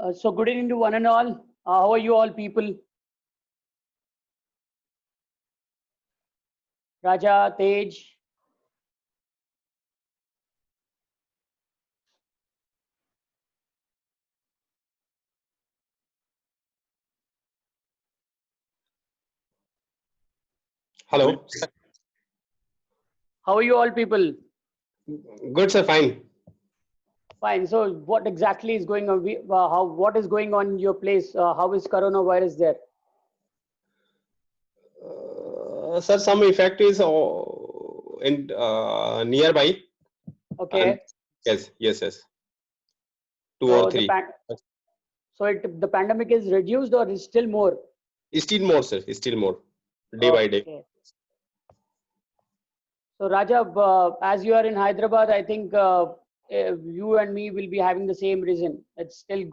So good evening to one and all. How are you all people? Raja, Tej. Hello. How are you all people? Good, sir. Fine. Fine. So what exactly is going on? What is going on in your place? How is coronavirus there? Sir, some effect is in nearby. Okay. And yes. Two or So three. the pandemic is reduced or is still more? Still more, sir. Still more. Day by day. Okay. So Raja, as you are in Hyderabad, I think you and me will be having the same reason. It's still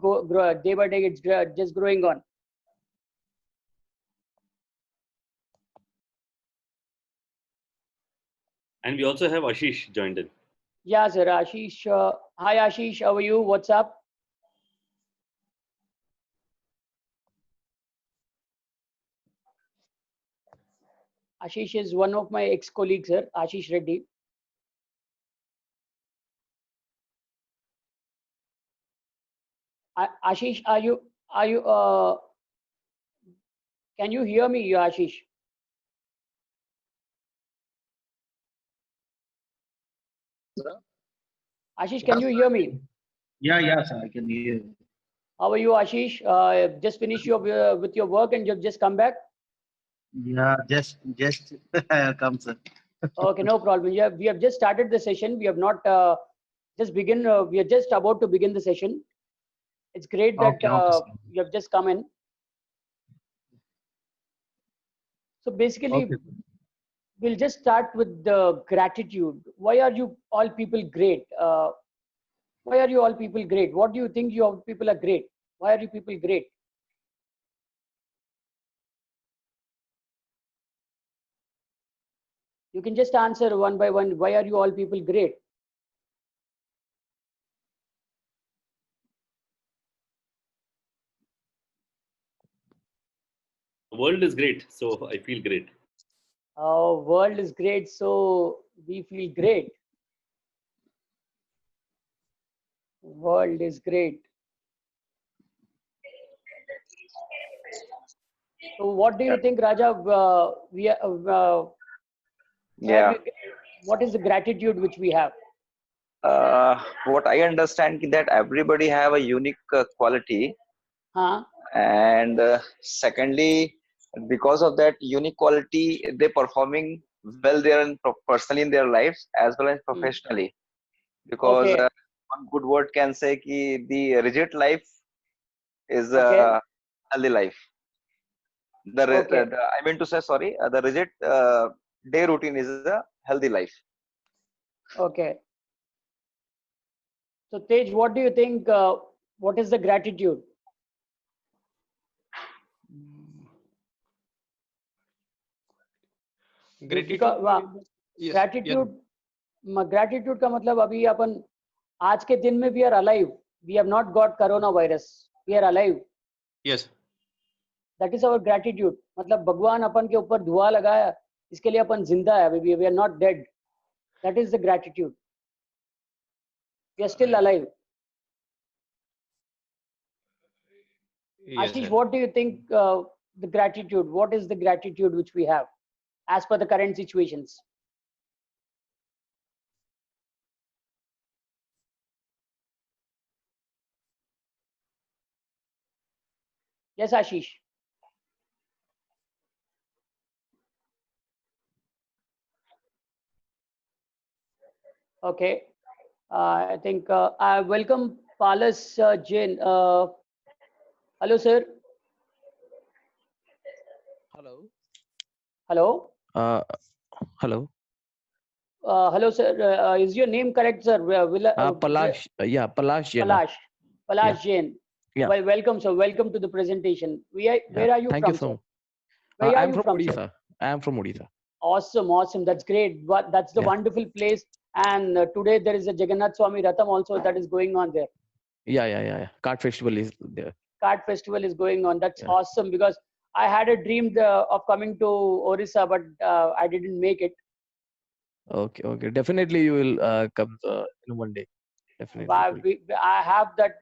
day by day. It's just growing on. And we also have Ashish joined in. Yeah, sir. Ashish. Hi, Ashish. How are you? What's up? Ashish is one of my ex-colleagues, sir. Ashish Reddy. Ashish, are you? Can you hear me, Ashish? Ashish, can you hear me? Yeah, sir, I can hear you. How are you, Ashish? Just finished with your work and you've just come back? Yeah, just come, sir. Okay, no problem. Yeah, we have just started the session. We have not just begin. We are just about to begin the session. It's great that Okay, sir. you have just come in. So basically, Okay. we'll just start with the gratitude. Why are you all people great? Why are you all people great? What do you think you all people are great? Why are you people great? You can just answer one by one. Why are you all people great? The world is great, so I feel great. Our world is great, so we feel great. World is great. So what do you think, Raja? Yeah. What is the gratitude which we have? What I understand that everybody have a unique quality, Huh? and secondly, because of that unique quality, they performing well there and personally in their lives as well as professionally. Because Okay. one good word can say ki the rigid life is Okay. a healthy life. Okay. I mean to say, sorry, the rigid day routine is a healthy life. Okay. So Tej, what do you think? What is the gratitude? Gratitude. Gratitude का मतलब अभी अपन आज के दिन में we are alive. We have not got coronavirus. We are alive. Yes. That is our gratitude. मतलब भगवान अपन के ऊपर धुआ लगाया, इसके लिए अपन जिंदा है अभी. We are not dead. That is the gratitude. We are still alive. Yes, Ashish, sir. what do you think the gratitude? What is the gratitude which we have as per the current situations? Yes, Ashish. Okay. I think I welcome Palas Jain. Hello, sir. Hello. Hello. Hello. Hello, sir. Is your name correct, sir? Palash. Yeah, Palash Jain. Palash. Palash Yeah. Jain. Yeah. Well, welcome, sir. Welcome to the presentation. Where are you Thank from, you so sir? much. Where are I'm you from from, sir? Odisha. I am from Odisha. Awesome, awesome. That's great. But that's the Yeah. wonderful place. And today there is a Jagannath Swami Ratham also that is going on there. Yeah. Kart festival is there. Kart festival is going on. That's Yeah. awesome, because I had a dream of coming to Orissa, but I didn't make it. Okay. Definitely you will come in one day. Definitely. I have that.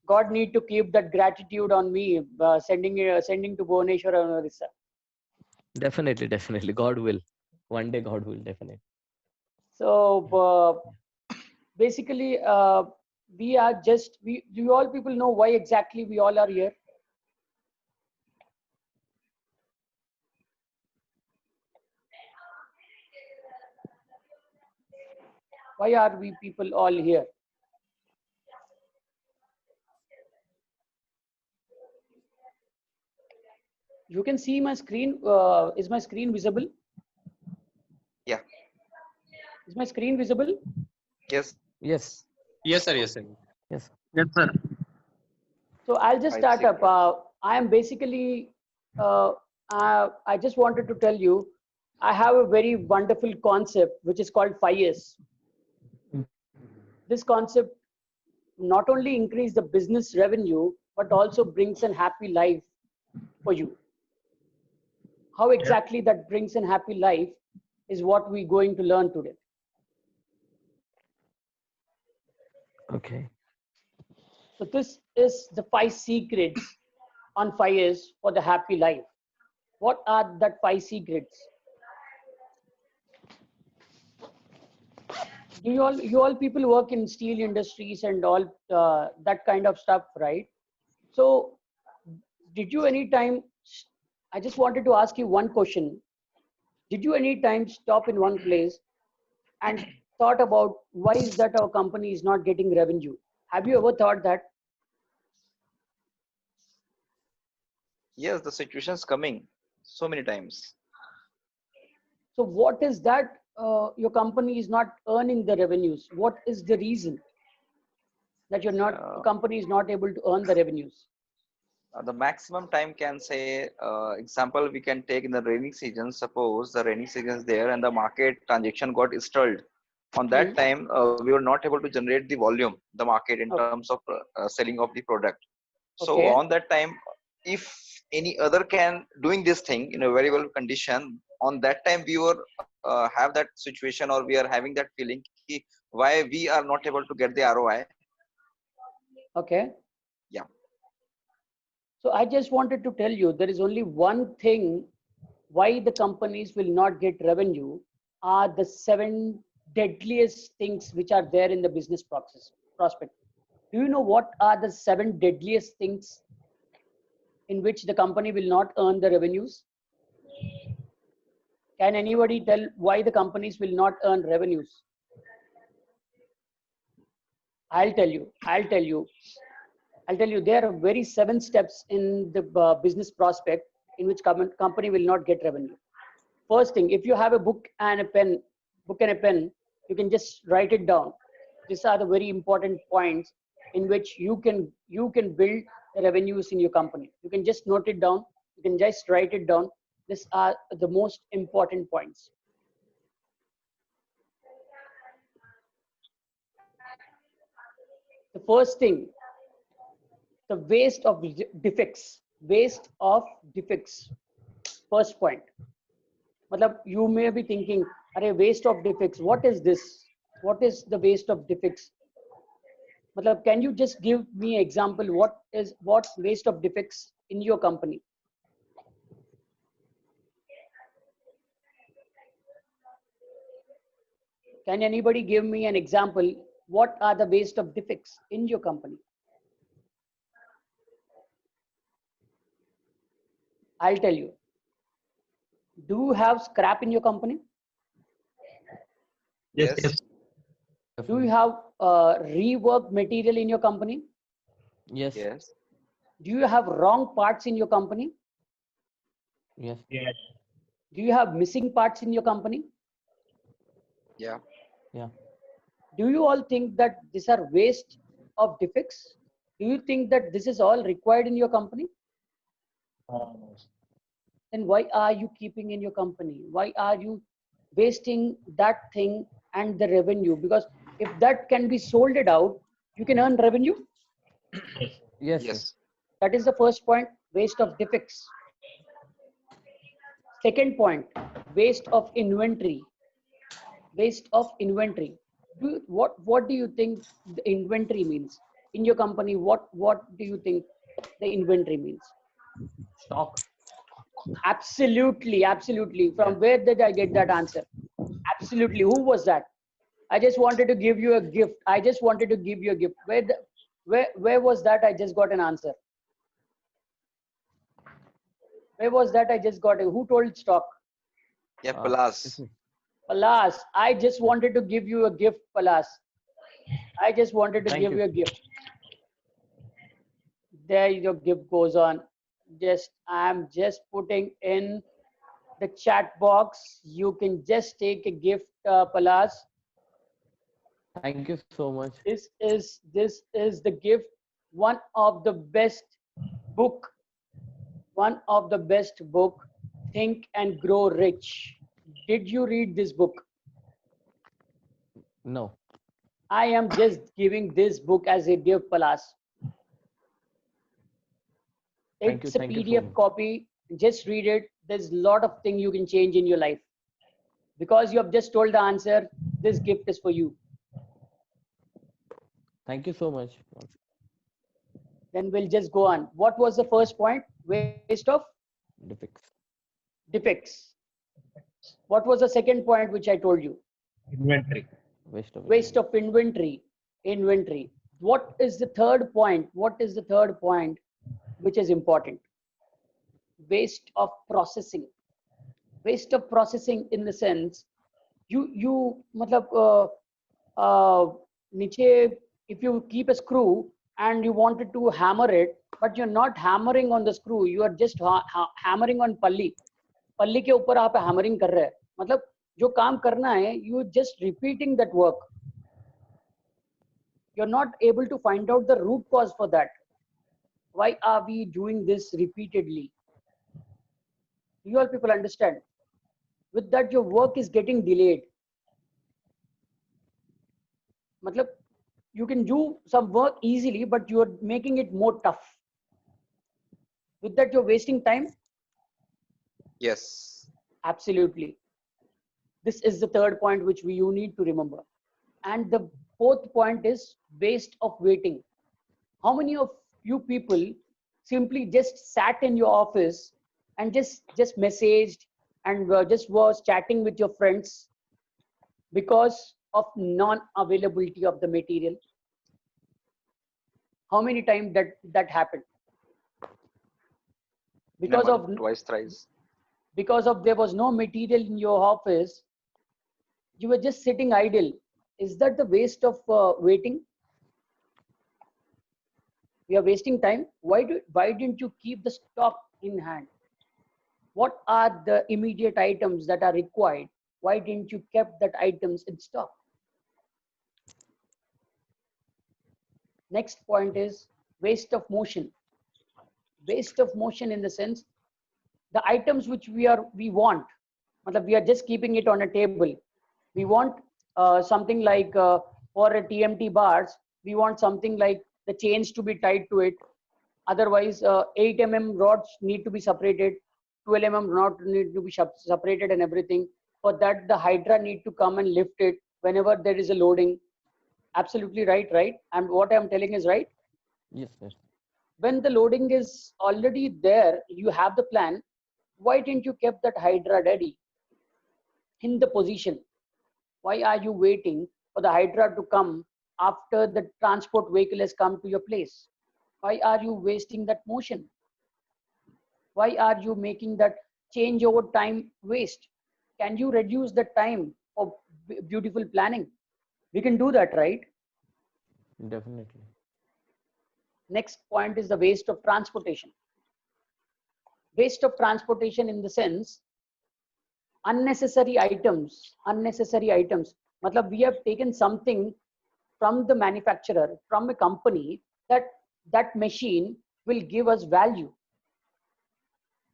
God need to keep that gratitude on me, sending to Bhubaneswar and Orissa. Definitely. God will. One day God will definitely. So basically, we are just we. Do you all people know why exactly we all are here? Why are we people all here? You can see my screen. Is my screen visible? Yeah. Is my screen visible? Yes. Yes. Yes, sir. Yes, sir. Yes, sir. So I'll just Five start up. secrets. I am basically, I just wanted to tell you, I have a very wonderful concept which is called 5S. This concept not only increase the business revenue, but also brings a happy life for you. How exactly that brings a happy life is what we're going to learn today. Okay. So this is the 5 secrets on 5S for the happy life. What are that 5 secrets? Do you all people work in steel industries and all that kind of stuff, right? So did you any time, I just wanted to ask you one question. Did you any time stop in one place and thought about why is that our company is not getting revenue? Have you ever thought that? Yes, the situation's coming so many times. So what is that your company is not earning the revenues? What is the reason that you're not, Uh, company is not able to earn the revenues? the maximum time can say, example we can take in the rainy season. Suppose the rainy season is there and the market transaction got stalled. On that time, we were not able to generate the volume, the market in Okay. terms of selling of the product. So Okay. on that time, if any other can doing this thing in a very well condition, on that time we were have that situation, or we are having that feeling ki why we are not able to get the ROI. Okay. Yeah. So I just wanted to tell you there is only one thing why the companies will not get revenue are the 7 deadliest things which are there in the business prospect. Do you know what are the 7 deadliest things in which the company will not earn the revenues? Can anybody tell why the companies will not earn revenues? I'll tell you. There are very 7 steps in the business prospect in which company will not get revenue. First thing, if you have a book and a pen, you can just write it down. These are the very important points in which you can build the revenues in your company. You can just note it down. You can just write it down. These are the most important points. The first thing, the waste of defects. First point. Matlab, you may be thinking, "Arey, waste of defects. What is this? What is the waste of defects?" Matlab, can you just give me an example? What waste of defects in your company? Can anybody give me an example? What are the waste of defects in your company? I'll tell you. Do you have scrap in your company? Yes. Do you have rework material in your company? Yes. Yes. Do you have wrong parts in your company? Yes. Yes. Do you have missing parts in your company? Yeah. Yeah. Do you all think that these are waste of defects? Do you think that this is all required in your company? Then why are you keeping in your company? Why are you wasting that thing and the revenue? Because if that can be sold it out, you can earn revenue. Yes, sir. Yes. That is the first point, waste of defects. Second point, waste of inventory. Waste of inventory. What do you think the inventory means in your company? What do you think the inventory means? Stock. Absolutely, absolutely. From Yeah. where did I get that answer? Absolutely. Who was that? I just wanted to give you a gift. I just wanted to give you a gift. Where was that? I just got an answer. Where was that? I just got it. Who told stock? Yeah, It's Palas. me. Palas. I just wanted to give you a gift, Palas. I just wanted to Thank give you. you a gift. There your gift goes on. I'm just putting in the chat box. You can just take a gift, Palas. Thank you so much. This is the gift. One of the best book. One of the best book. Think and Grow Rich. Did you read this book? No. I am just giving this book as a gift, Palas. Thank you, It's a thank you so PDF much. copy. Just read it. There's a lot of things you can change in your life. Because you have just told the answer, this gift is for you. Thank you so much. Then we'll just go on. What was the first point? Waste of Defects. defects. What was the second point which I told you? Inventory. Waste of inventory. Inventory. What is the third point? What is the third point which is important? Waste of processing. Waste of processing in the sense, matlab, niche, if you keep a screw and you wanted to hammer it, but you're not hammering on the screw, you are just hammering on palli. Palli के ऊपर आप hammering कर रहे हैं. मतलब जो काम करना है, you just repeating that work. You're not able to find out the root cause for that. Why are we doing this repeatedly? You all people understand. With that, your work is getting delayed. Matlab, you can do some work easily, but you are making it more tough. With that, you're wasting time. Yes. Absolutely. This is the third point which you need to remember. And the fourth point is waste of waiting. How many of you people simply just sat in your office and just messaged and just was chatting with your friends because of non-availability of the material? How many times that happened? Because In a month, of twice, thrice. because of there was no material in your office, you were just sitting idle. Is that the waste of waiting? We are wasting time. Why didn't you keep the stock in hand? What are the immediate items that are required? Why didn't you kept that items in stock? Next point is waste of motion. Waste of motion in the sense, the items which we want, we are just keeping it on a table. We want something like for a TMT bars, we want something like the chains to be tied to it. Otherwise, 8 mm rods need to be separated, 12 mm rod need to be separated and everything. For that, the Hydra need to come and lift it whenever there is a loading. Absolutely right? And what I'm telling is right. Yes, yes. When the loading is already there, you have the plan. Why didn't you keep that Hydra ready in the position? Why are you waiting for the Hydra to come after the transport vehicle has come to your place? Why are you wasting that motion? Why are you making that changeover time waste? Can you reduce the time of beautiful planning? We can do that, right? Definitely. Next point is the waste of transportation. Waste of transportation in the sense, unnecessary items. Matlab, we have taken something from the manufacturer, from a company, that machine will give us value.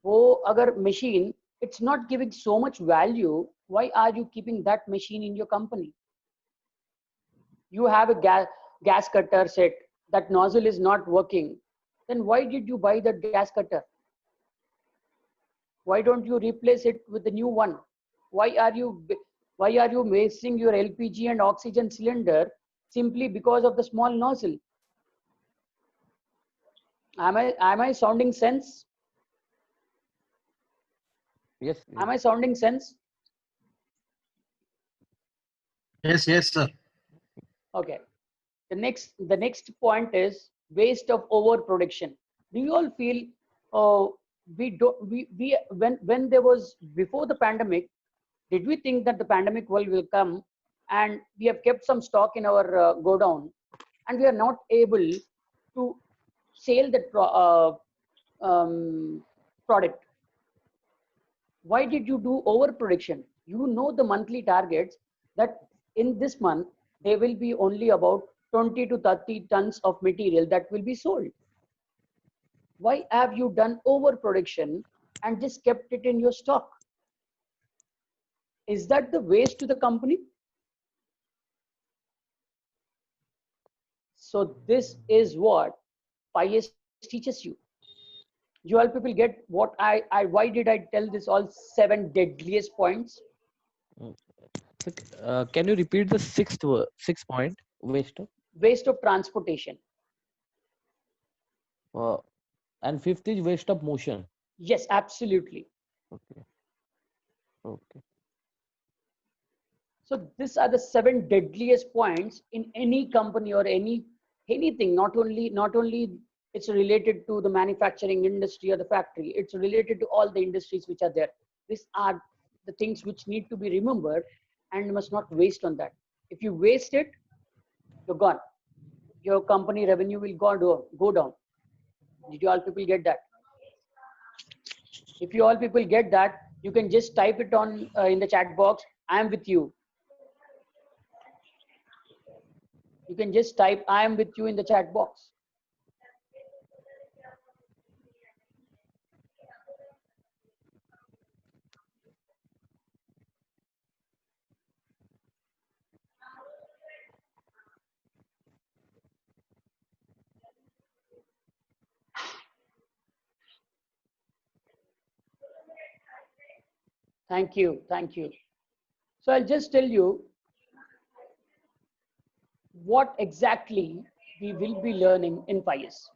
Oh, agar machine, it's not giving so much value, why are you keeping that machine in your company? You have a gas cutter set, that nozzle is not working, then why did you buy that gas cutter? Why don't you replace it with a new one? Why are you wasting your LPG and oxygen cylinder simply because of the small nozzle? Am I sounding sense? Yes. Am I sounding sense? Yes, yes, sir. Okay. The next point is waste of overproduction. Do you all feel when there was before the pandemic, did we think that the pandemic will come and we have kept some stock in our go down and we are not able to sell that product? Why did you do overproduction? You know the monthly targets that in this month there will be only about 20 to 30 tons of material that will be sold. Why have you done overproduction and just kept it in your stock? Is that the waste to the company? So this is what 5S teaches you. You all people get what why did I tell this all 7 deadliest points? Can you repeat the sixth point? Waste. Waste of transportation. And fifth is waste of motion. Yes, absolutely. Okay. Okay. So these are the 7 deadliest points in any company or anything. Not only it's related to the manufacturing industry or the factory. It's related to all the industries which are there. These are the things which need to be remembered and you must not waste on that. If you waste it, you're gone. Your company revenue will go down. Did you all people get that? If you all people get that, you can just type it on in the chat box. I am with you. You can just type I am with you in the chat box. Thank you. So I'll just tell you what exactly we will be learning in 5 years.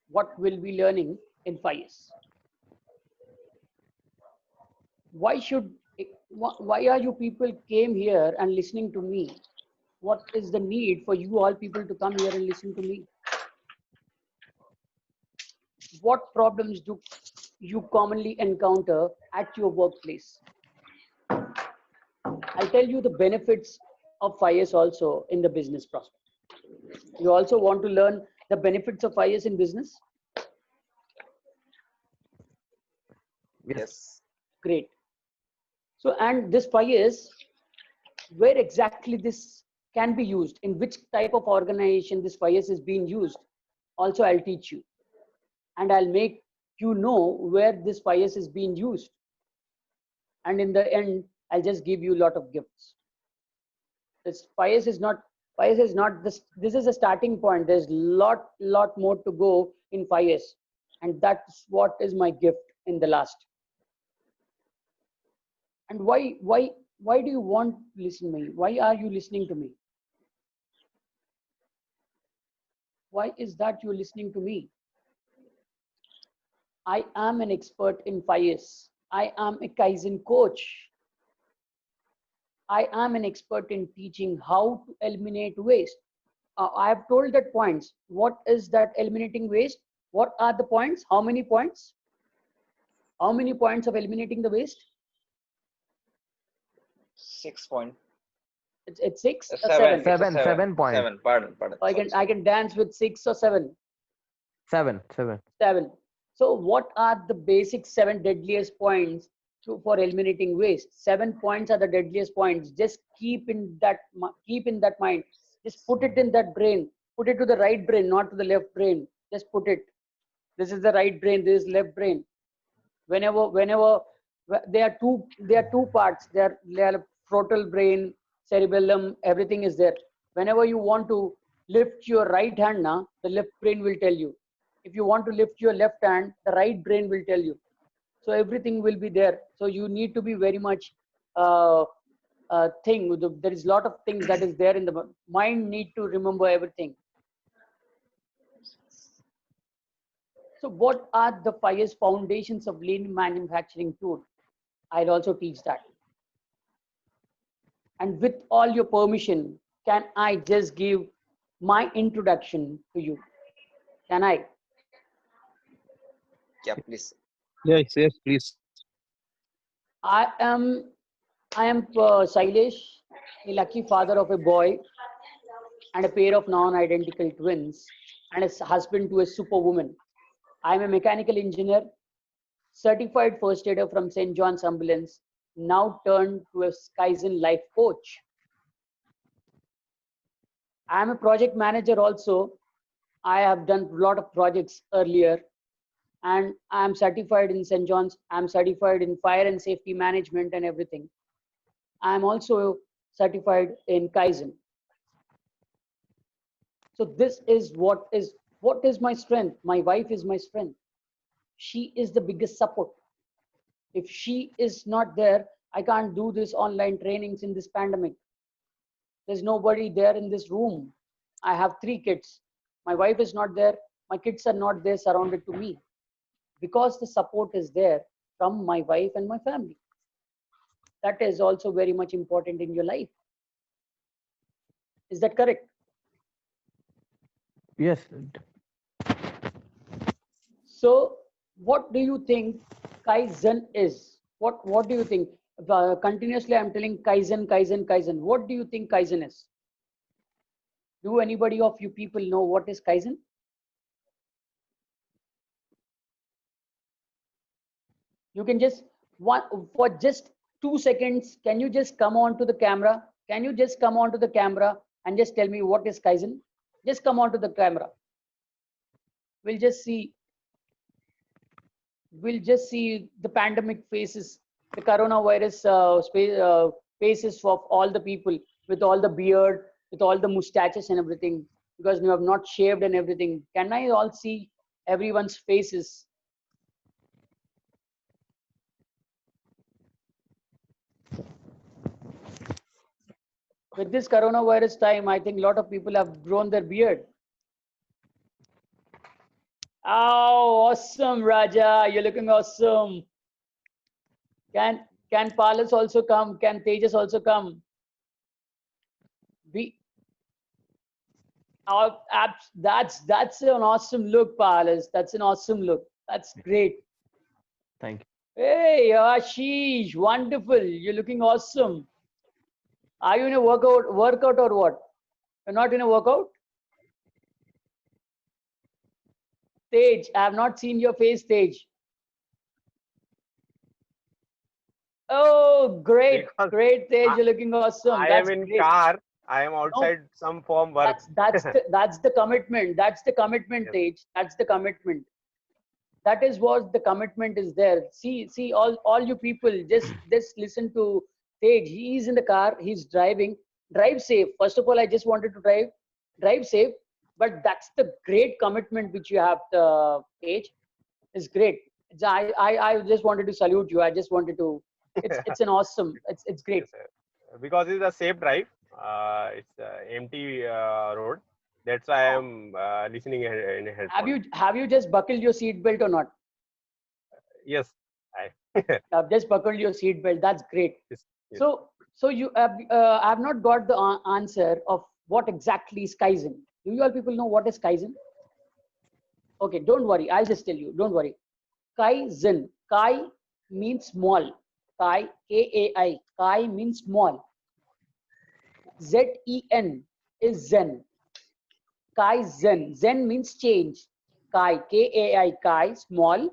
What will we learning in 5 years? Why are you people came here and listening to me? What is the need for you all people to come here and listen to me? What problems do you commonly encounter at your workplace? I'll tell you the benefits of 5 years also in the business prospect. You also want to learn the benefits of 5 years in business? Yes. Great. So, and this 5 years, where exactly this can be used, in which type of organization this 5 years is being used, also I'll teach you. And I'll make you know where this 5 years is being used. And in the end, I'll just give you a lot of gifts. This 5 years is not this is a starting point. There's lot more to go in 5 years. And that's what is my gift in the last. And why do you want to listen to me? Why are you listening to me? Why is that you're listening to me? I am an expert in 5 years. I am a Kaizen coach. I am an expert in teaching how to eliminate waste. I have told that points. What is that eliminating waste? What are the points? How many points? How many points of eliminating the waste? 6 point. It's 6 or 7. 7? 7 points. 7. Pardon. I can dance with 6 or 7. 7. 7. So what are the basic 7 deadliest points for eliminating waste? 7 points are the deadliest points. Just keep in that mind. Just put it in that brain. Put it to the right brain, not to the left brain. Just put it. This is the right brain. This is left brain. Whenever there are two parts. There are frontal brain, cerebellum, everything is there. Whenever you want to lift your right hand now, the left brain will tell you. If you want to lift your left hand, the right brain will tell you. So everything will be there. So you need to be very much there is a lot of things that is there in the mind need to remember everything. So what are the 5 foundations of lean manufacturing tool? I'll also teach that. And with all your permission, can I just give my introduction to you? Can I? Yeah, please. Yes, yes, please. I am Sailesh, a lucky father of a boy and a pair of non-identical twins and a husband to a superwoman. I am a mechanical engineer, certified first aider from St. John's Ambulance, now turned to a Kaizen life coach. I am a project manager also. I have done a lot of projects earlier, and I am certified in St. John's. I am certified in fire and safety management and everything. I am also certified in Kaizen. So this is what is my strength. My wife is my strength. She is the biggest support. If she is not there, I can't do this online trainings in this pandemic. There's nobody there in this room. I have 3 kids. My wife is not there. My kids are not there surrounded to me, because the support is there from my wife and my family. That is also very much important in your life. Is that correct? Yes. So what do you think Kaizen is? What do you think? Continuously I'm telling Kaizen, Kaizen, Kaizen. What do you think Kaizen is? Do anybody of you people know what is Kaizen? You can just for just 2 seconds, can you just come on to the camera? Can you just come on to the camera and just tell me what is Kaizen? Just come on to the camera. We'll just see the pandemic faces, the coronavirus faces of all the people with all the beard, with all the mustaches and everything, because you have not shaved and everything. Can I all see everyone's faces? With this coronavirus time, I think a lot of people have grown their beard. Oh, awesome, Raja. You're looking awesome. Can Palas also come? Can Tejas also come? That's an awesome look, Palas. That's an awesome look. That's great. Thank you. Hey, Ashish, wonderful. You're looking awesome. Are you in a workout or what? You're not in a workout? Tej, I have not seen your face, Tej. Oh, great, Because great, Tej. You're looking awesome. I That's am in great. car. I am outside some form work. That's the commitment. That's the commitment, Yes. Tej. That's the commitment. That is what the commitment is there. See, all you people, just listen to Tej. He is in the car. He's driving. Drive safe. First of all, I just wanted to drive safe. But that's the great commitment which you have, Tej. It's great. I just wanted to salute you. I just wanted to. It's an awesome. It's great. Yes, sir. Because it's a safe drive. It's empty road. That's why I am listening in a headphone. Have you just buckled your seat belt or not? Yes. I've just buckled your seat belt. That's great. Yes, yes. So you have not got the answer of what exactly is Kaizen. Do you all people know what is Kaizen? Okay, don't worry. I'll just tell you. Don't worry. Kaizen. Kai means small. Kai, K-A-I. Kai means small. Z-E-N is Zen. Kaizen. Zen means change. Kai, K-A-I. Kai, small.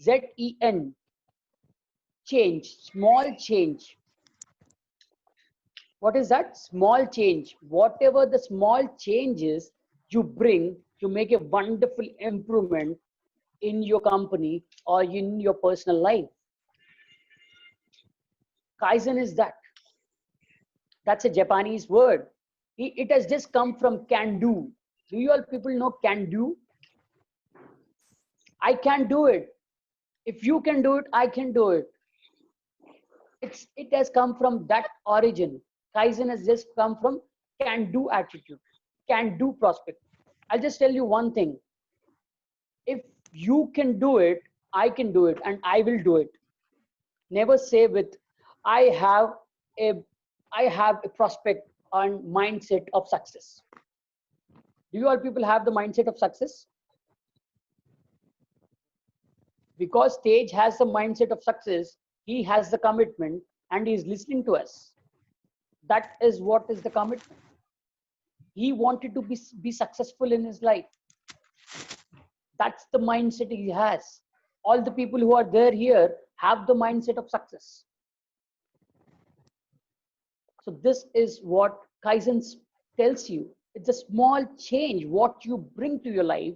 Z-E-N. Change. Small change. What is that? Small change. Whatever the small changes you bring to make a wonderful improvement in your company or in your personal life. Kaizen is that. That's a Japanese word. It has just come from can do. Do you all people know can do? I can do it. If you can do it, I can do it. It has come from that origin. Kaizen has just come from can do attitude, can do prospect. I'll just tell you one thing. If you can do it, I can do it, and I will do it. Never say with I have a prospect and mindset of success. Do you all people have the mindset of success? Because Tej has the mindset of success, he has the commitment and he is listening to us. That is what is the commitment. He wanted to be successful in his life. That's the mindset he has. All the people who are there here have the mindset of success. So this is what Kaizen tells you. It's a small change. What you bring to your life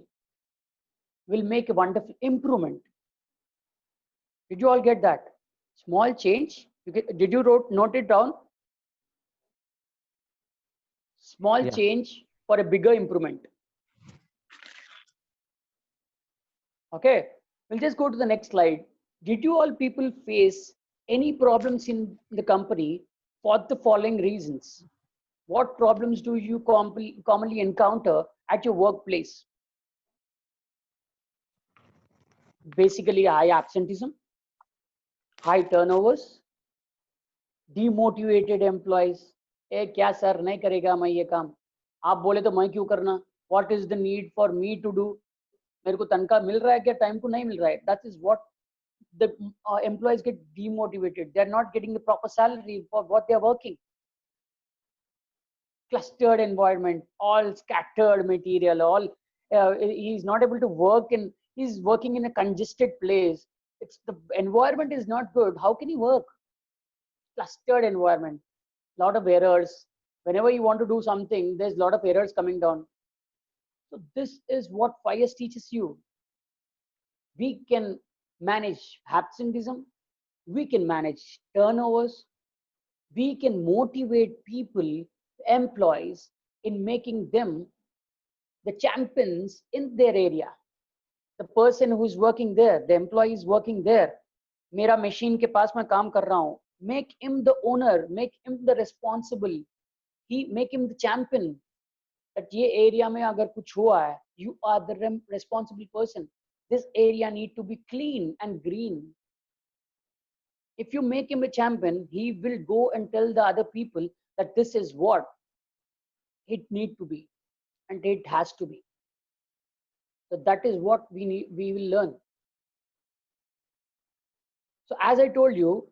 will make a wonderful improvement. Did you all get that? Small change. Did you note it down? Small Yeah. change for a bigger improvement. Okay, we'll just go to the next slide. Did you all people face any problems in the company for the following reasons? What problems do you commonly encounter at your workplace? Basically, high absenteeism, high turnovers, demotivated employees. ए क्या sir नहीं करेगा मैं ये काम, आप बोले तो मैं क्यों करना? What is the need for me to do? मेरे को तनख्वाह मिल रहा है क्या, टाइम को नहीं मिल रहा है? That is what the employees get demotivated. They are not getting the proper salary for what they are working. Clustered environment, all scattered material, all he's not able to work in. He's working in a congested place. It's the environment is not good. How can he work? Clustered environment, lot of errors. Whenever you want to do something, there's a lot of errors coming down. So this is what FIRE teaches you. We can manage absenteeism. We can manage turnovers. We can motivate people, employees, in making them the champions in their area. The person who's working there, the employee is working there. मेरा machine के पास मैं काम कर रहा हूँ. Make him the owner, make him the responsible. Make him the champion. That ये area में अगर कुछ हुआ है, you are the responsible person. This area need to be clean and green. If you make him a champion, he will go and tell the other people that this is what it need to be, and it has to be. So that is what we will learn. So as I told you,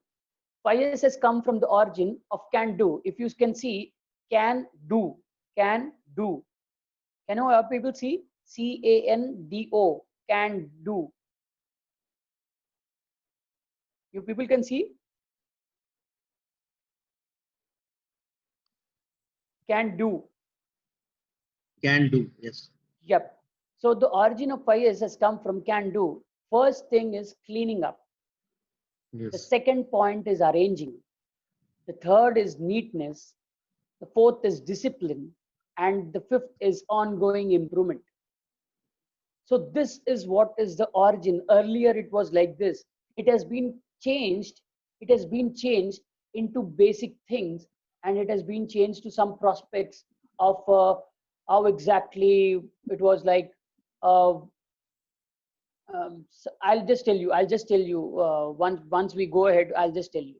FIRE has come from the origin of can do. If you can see, can do, can do. Can you people see? CANDO, can do. You people can see? Can do. Can do, yes. Yep. So the origin of FIRE has come from can do. First thing is cleaning up. The Yes. second point is arranging. The third is neatness. The fourth is discipline. And the fifth is ongoing improvement. So this is what is the origin. Earlier it was like this. It has been changed. It has been changed into basic things, and it has been changed to some prospects of how exactly it was like. So I'll just tell you. Once we go ahead, I'll just tell you.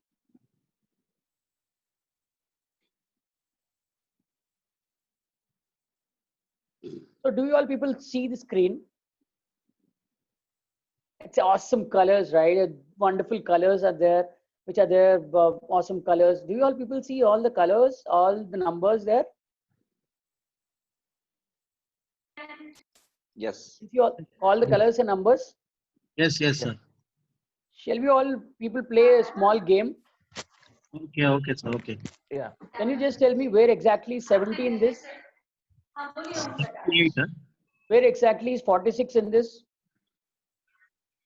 So do you all people see the screen? It's awesome colors, right? Wonderful colors are there, which are there, awesome colors. Do you all people see all the colors, all the numbers there? Yes. See all the colors and numbers? Yes, yes, sir. Shall we all people play a small game? Okay, okay, sir. Okay. Yeah. Can you just tell me where exactly is 70 in this? 8, sir. Where exactly is 46 in this?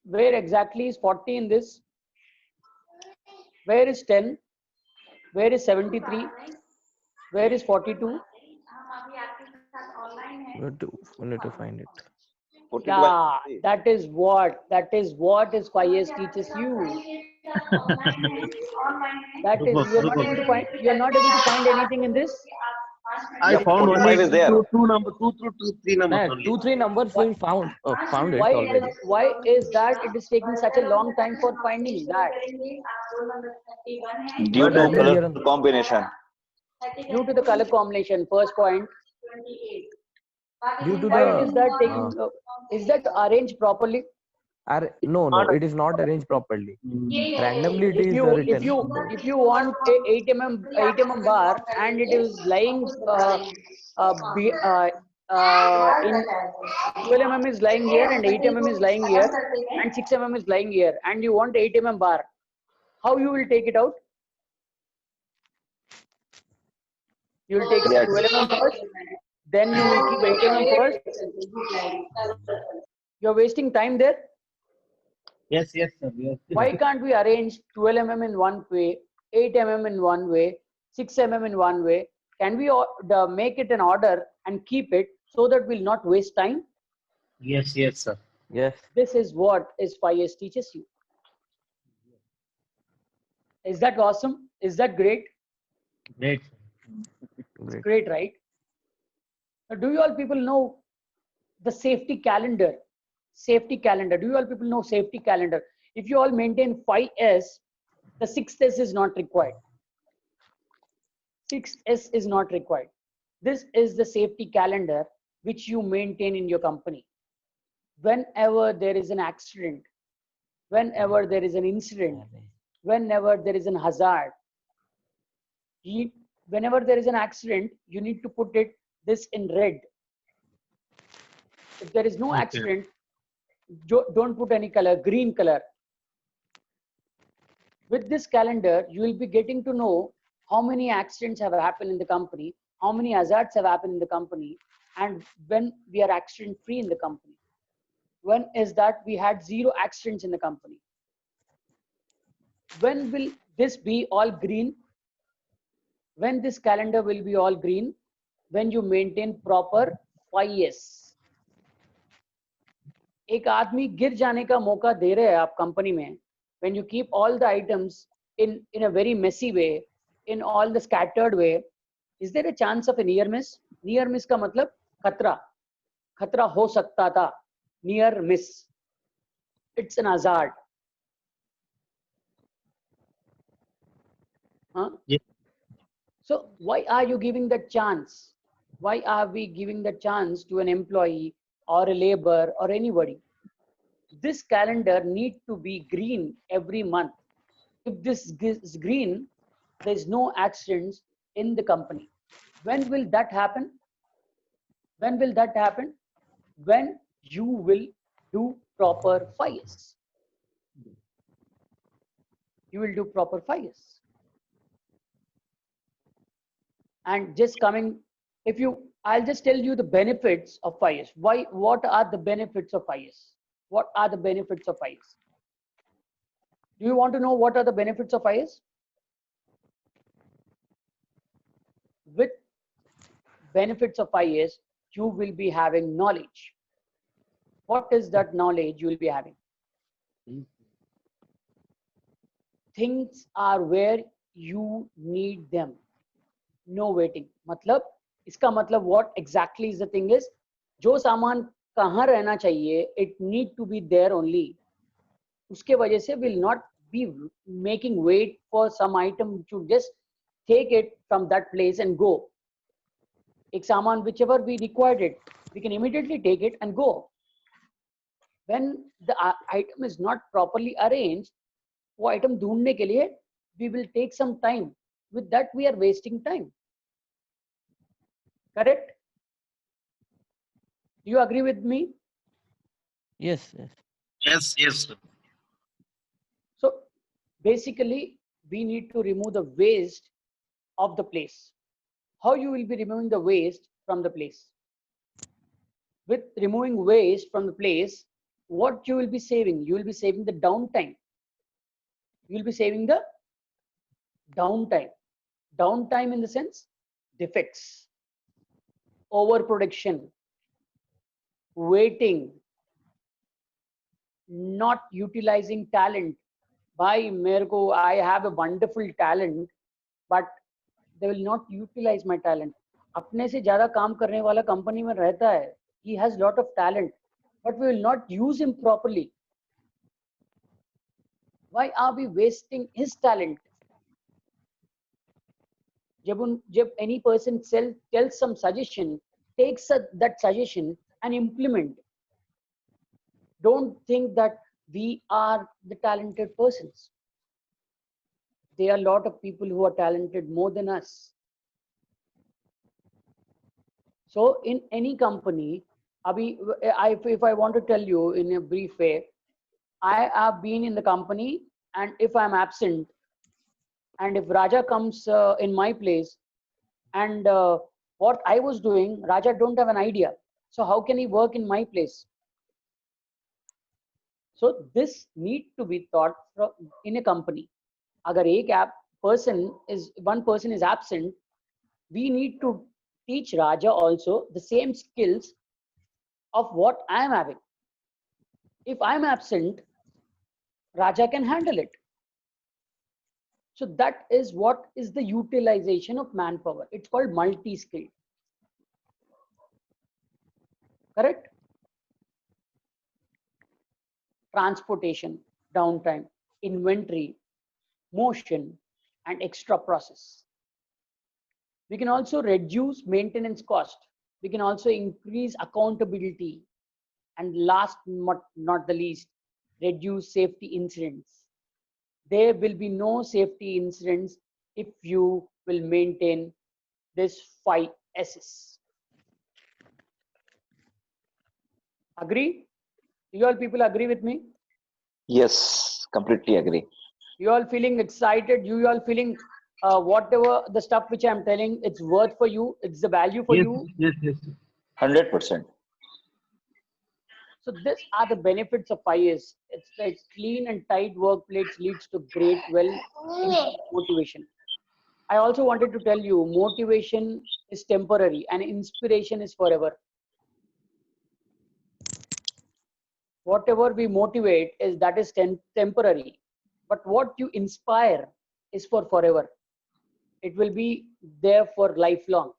Where exactly is 40 in this? Where is 10? Where is 73? Where is 42? We need to find it. 42 Yeah, by 3. that is what is 5S teaches you. That is, Super, you are not super. able to find, you are not able to find anything in this. I Yeah, found 45 only is there. two, three numbers Nah, only. 2 3 numbers we found it Why already. is that it is taking such a long time for finding that? Due Not to written color here on the combination. Due to the color combination, first point. due to Why the it is that taking? Is that arranged properly? no, it is not arranged properly. Randomly it If is you written. if you want a 8 mm bar and it is lying in 12 mm is lying here and 8 mm is lying here and 6 mm is lying here and you want 8 mm bar, how you will take it out? You will take out Yes. 12 mm first, then you will keep 8 mm first. You're wasting time there. Yes, yes, sir. Yes. Why can't we arrange 12 mm in one way, 8 mm in one way, 6 mm in one way? Can we make it an order and keep it so that we'll not waste time? Yes, yes, sir. Yes. This is what is 5S teaches you. Is that awesome? Is that great? Great. Great. Great, right? Now, do you all people know the safety calendar? Safety calendar. Do you all people know safety calendar? If you all maintain 5S, the 6S is not required. 6S is not required. This is the safety calendar which you maintain in your company. Whenever there is an accident, whenever there is an incident, whenever there is an hazard, whenever there is an accident, you need to put this in red. If there is no Okay. accident, don't put any color, green color. With this calendar, you will be getting to know how many accidents have happened in the company, how many hazards have happened in the company, and when we are accident free in the company. When is that we had 0 accidents in the company? When will this be all green? When this calendar will be all green? When you maintain proper 5S. एक आदमी गिर जाने का मौका दे रहे हैं आप company में. When you keep all the items in a very messy way, in all the scattered way, is there a chance of a near miss? Near miss का मतलब खतरा हो सकता था. Near miss. It's an hazard. Huh? Yeah. So why are you giving that chance? Why are we giving the chance to an employee or a labor or anybody? This calendar need to be green every month. If this is green, there is no accidents in the company. When will that happen? When will that happen? When you will do proper 5S. You will do proper 5S. And just coming, I'll just tell you the benefits of 5S. What are the benefits of 5S? What are the benefits of 5S? Do you want to know what are the benefits of 5S? With benefits of 5S, you will be having knowledge. What is that knowledge you will be having? Things are where you need them. No waiting. मतलब इसका मतलब what exactly is the thing is, जो सामान कहाँ रहना चाहिए, it need to be there only. उसके वजह से will not be making wait for some item to just take it from that place and go. एक सामान whichever we required it, we can immediately take it and go. When the item is not properly arranged, वो item ढूंढने के लिए we will take some time. With that we are wasting time. Correct? Do you agree with me? Yes, yes. Yes, yes, sir. So basically, we need to remove the waste of the place. How you will be removing the waste from the place? With removing waste from the place, what you will be saving? You will be saving the downtime. You will be saving the downtime. Downtime in the sense, defects, overproduction, waiting, not utilizing talent. Bhai, मेरे को, I have a wonderful talent, but they will not utilize my talent. अपने से ज्यादा काम करने वाला company में रहता है. He has lot of talent, but we will not use him properly. Why are we wasting his talent? जब any person tells some suggestion, takes that suggestion and implement. Don't think that we are the talented persons. There are a lot of people who are talented more than us. So in any company, if I want to tell you in a brief way, I have been in the company, and if I'm absent, and if Raja comes in my place, and what I was doing, Raja don't have an idea. So how can he work in my place? So this need to be thought in a company. Agar one person is absent, we need to teach Raja also the same skills of what I am having. If I am absent, Raja can handle it. So that is what is the utilization of manpower. It's called multi-skill. Correct? Transportation, downtime, inventory, motion, and extra process. We can also reduce maintenance cost. We can also increase accountability. And last but not the least, reduce safety incidents. There will be no safety incidents if you will maintain this 5 S's. Agree? You all people agree with me? Yes, completely agree. You all feeling excited? You all feeling whatever the stuff which I'm telling, it's worth for you, it's the value for Yes, you? yes, yes. 100%. So these are the benefits of 5S. It's clean and tight workplace leads to great motivation. I also wanted to tell you, motivation is temporary and inspiration is forever. Whatever we motivate is temporary, but what you inspire is for forever. It will be there for lifelong.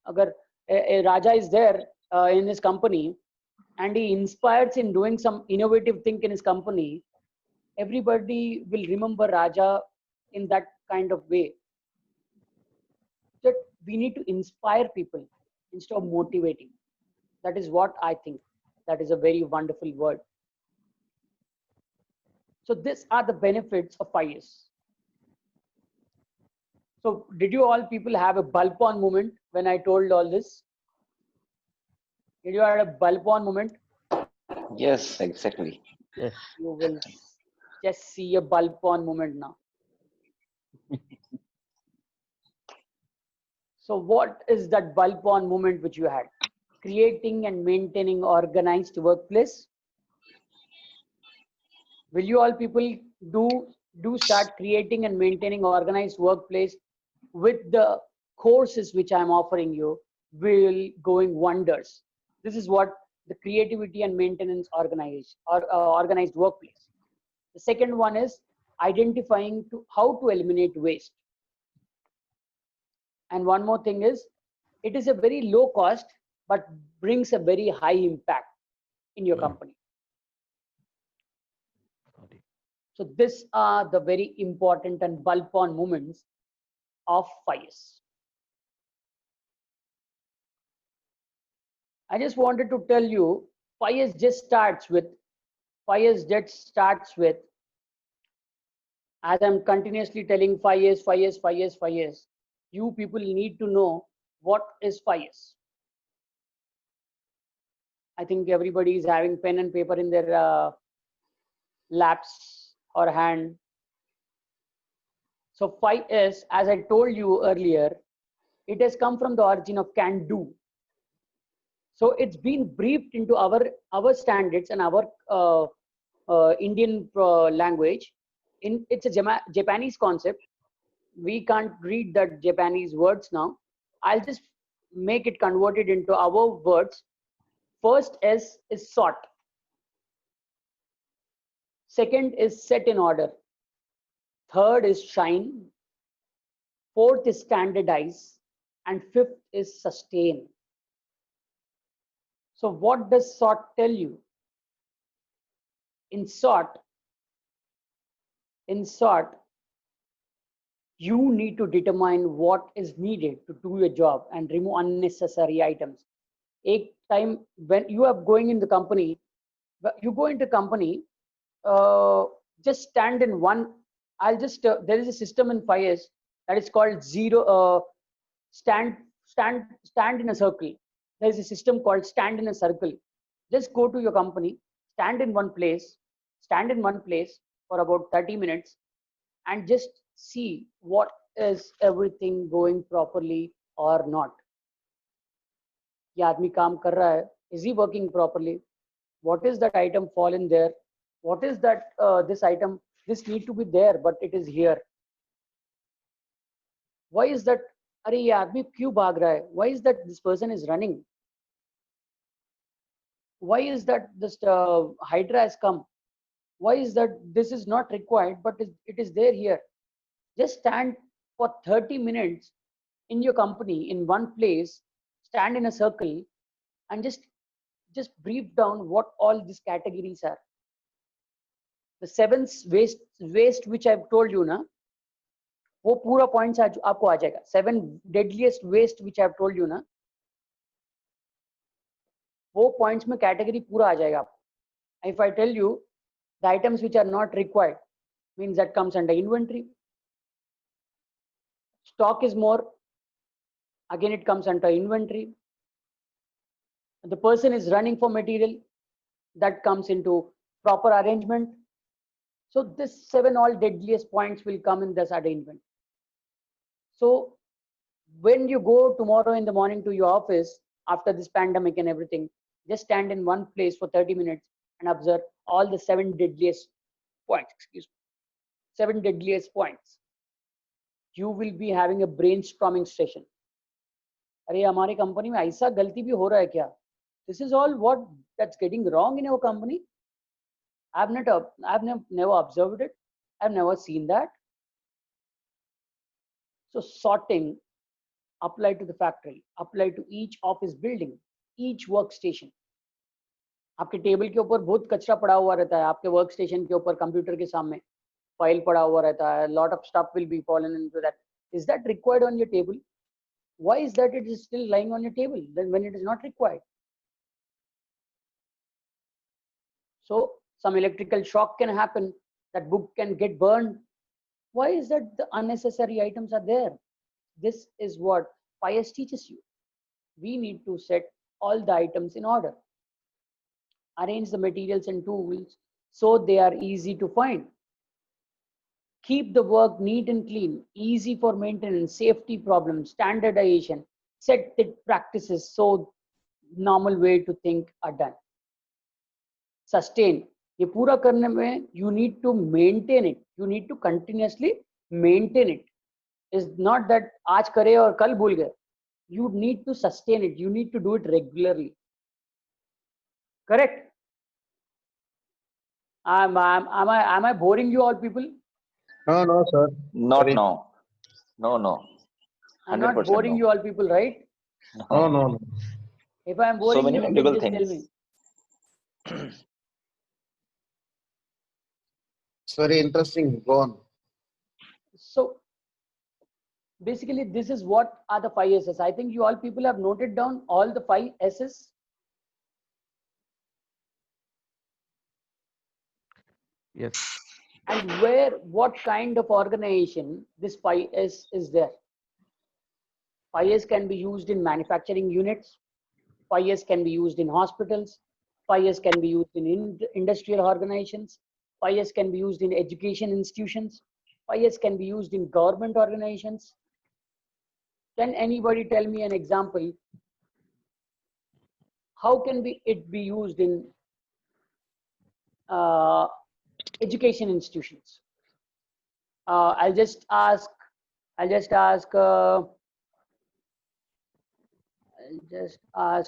Agar a Raja is there in his company and he inspires in doing some innovative thing in his company, everybody will remember Raja in that kind of way. That we need to inspire people instead of motivating. That is what I think. That is a very wonderful word. So these are the benefits of 5S. So did you all people have a bulb on moment when I told all this? Did you have a bulb on moment? Yes, exactly. Yes. You will just see a bulb on moment now. So what is that bulb on moment which you had? Creating and maintaining organized workplace. Will you all people do start creating and maintaining organized workplace with the courses which I'm offering you? Will going wonders. This is what the creativity and maintenance organized workplace. The second one is identifying how to eliminate waste. And one more thing is, it is a very low cost, but brings a very high impact in your company. So these are the very important and bulb on moments of 5S. I just wanted to tell you, 5S just starts with, as I'm continuously telling 5S, you people need to know what is 5S. I think everybody is having pen and paper in their laps or hand. So 5S, as I told you earlier, it has come from the origin of can do. So it's been briefed into our standards and our Indian language. It's a Japanese concept. we can't read that Japanese words now. I'll just make it converted into our words. First S is sort. Second is set in order. Third is shine. Fourth is standardize. And fifth is sustain. So what does sort tell you? In sort, you need to determine what is needed to do your job and remove unnecessary items. A time when you are going in the company, you go into company, just stand in one. I'll just there is a system in FIRE that is called stand in a circle. There is a system called stand in a circle. Just go to your company, stand in one place for about 30 minutes and just see what is everything going properly or not. ये आदमी काम कर रहा है, is he working properly? What is that item fall in there? What is that this item, this need to be there but it is here? Why is that? अरे ये आदमी क्यों भाग रहा है? Why is that this person is running? Why is that this Hydra has come? Why is that this is not required but it is there here? Just stand for 30 minutes in your company in one place, stand in a circle and just brief down what all these categories are. The 7 waste which I've told you na, वो पूरा points आपको आ जाएगा. 7 deadliest waste which I've told you ना, वो points में category पूरा आ जाएगा आपको. If I tell you the items which are not required, means that comes under inventory. Stock is more, again it comes under inventory. The person is running for material, that comes into proper arrangement. So this 7 all deadliest points will come in this arrangement. So when you go tomorrow in the morning to your office after this pandemic and everything, just stand in one place for 30 minutes and observe all the 7 deadliest points. 7 deadliest points. You will be having a brainstorming session. अरे हमारी company में ऐसा गलती भी हो रहा है क्या? This is all what that's getting wrong in our company. I've never observed it. I've never seen that. So sorting apply to the factory, apply to each office building, each workstation. आपके table के ऊपर बहुत कचरा पड़ा हुआ रहता है, आपके वर्क स्टेशन के ऊपर कंप्यूटर के सामने फाइल पड़ा हुआ रहता है, lot of stuff will be fallen into that. Is that required on your table? Why is that it is still lying on your table then when it is not required? So some electrical shock can happen, that book can get burned. Why is that the unnecessary items are there? This is what FIRE teaches you. We need to set all the items in order. Arrange the materials and tools so they are easy to find. Keep the work neat and clean, easy for maintenance, safety problems, standardization, set the practices so normal way to think are done. Sustain. ये पूरा करने में you need to maintain it. You need to continuously maintain it. It's not that आज करे और कल भूल गए. You need to sustain it. You need to do it regularly. Correct? Am I boring you all people? No, no, sir. Not Sorry. now. No. I'm not 100% boring no. you all people, right? No, no, no. If I'm So boring many you, then valuable just tell me. things. It's very interesting. Go on. So basically, this is what are the 5 S's. I think you all people have noted down all the 5 S's. Yes. And what kind of organization this 5 S is there. 5 S can be used in manufacturing units. 5 S can be used in hospitals. 5 S can be used in industrial organizations. 5 S can be used in education institutions. 5 S can be used in government organizations. Can anybody tell me an example? How can it be used in education institutions? I'll just ask I'll just ask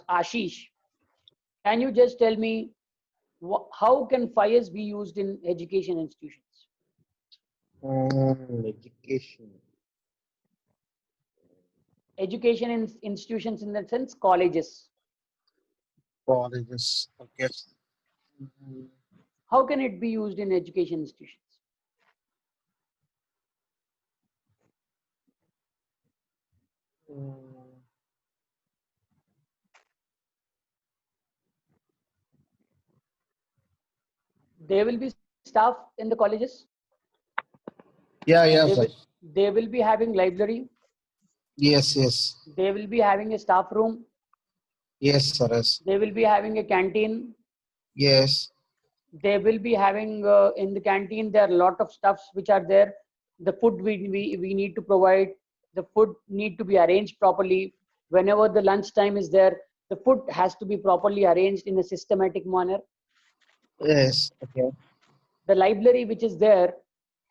Ashish. Can you just tell me how can FIRES be used in education institutions? Education. Education institutions in the sense colleges. Colleges. Okay. Mm, How can it be used in education institutions? mm. There will be staff in the colleges. Yeah, They sir. will, they will be having library. Yes. They will be having a staff room. Yes, sir. Yes. They will be having a canteen. Yes. They will be having in the canteen, there are a lot of stuffs which are there. The food we need to provide. The food need to be arranged properly. Whenever the lunch time is there, the food has to be properly arranged in a systematic manner. Yes. Okay. The library which is there,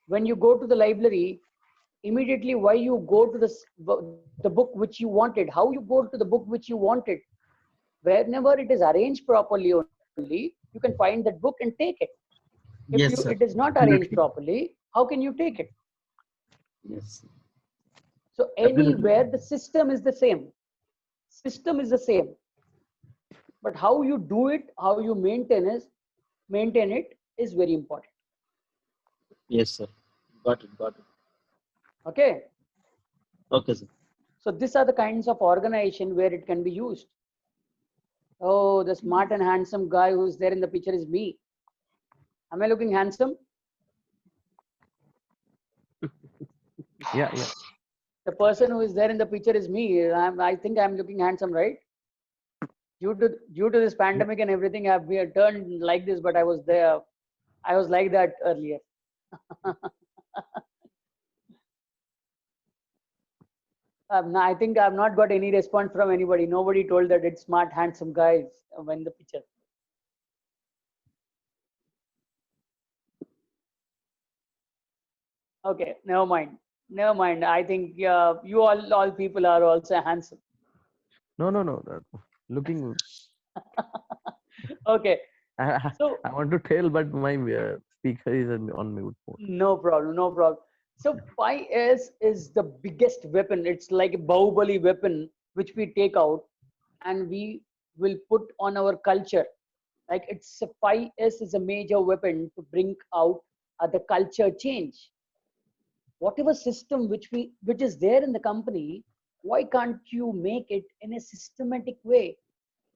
when you go to the library, immediately why you go to the book which you wanted, how you go to the book which you wanted, whenever it is arranged properly only, you can find that book and take it. If Yes, sir. it is not arranged Absolutely. properly, how can you take it? Yes. So Absolutely. anywhere the system is the same. System is the same. But how you do it, how you maintain it is very important. Yes, sir. Got it. Okay. Okay, sir. So these are the kinds of organization where it can be used. Oh, the smart and handsome guy who's there in the picture is me. Am I looking handsome? Yeah. The person who is there in the picture is me. I think I'm looking handsome, right? Due to this pandemic and everything, I've been turned like this, but I was there. I was like that earlier. I think I've not got any response from anybody. Nobody told that it's smart, handsome guys when the picture. Okay, never mind. Never mind. I think you all people are also handsome. No. Looking. Okay, I, so I want to tell, but my speaker is on mute mode. no problem, no problem. So 5S is the biggest weapon. It's like a Bahubali weapon which we take out and we will put on our culture. Like it's a 5S is a major weapon to bring out the culture change. Whatever system which is there in the company, why can't you make it in a systematic way?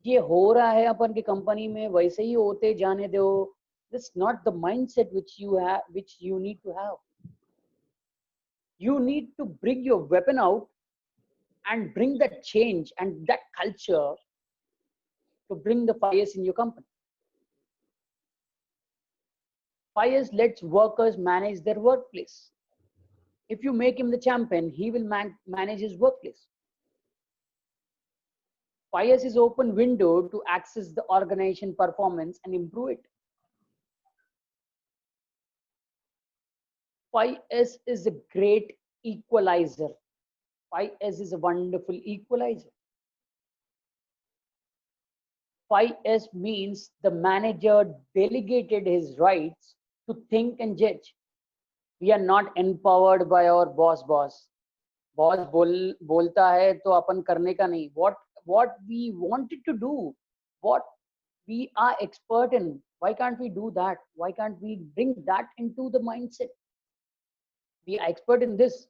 ये हो रहा है अपन की company में, वैसे ही होते जाने दो. That's not the mindset which you need to have. You need to bring your weapon out and bring that change and that culture to bring the 5S in your company. 5S lets workers manage their workplace. If you make him the champion, he will manage his workplace. 5S is open window to access the organization performance and improve it. 5S is a great equalizer. 5S is a wonderful equalizer. 5S means the manager delegated his rights to think and judge. We are not empowered by our boss. Boss बोलता है तो अपन करने का नहीं. What we wanted to do, what we are expert in, why can't we do that? Why can't we bring that into the mindset? We are expert in this.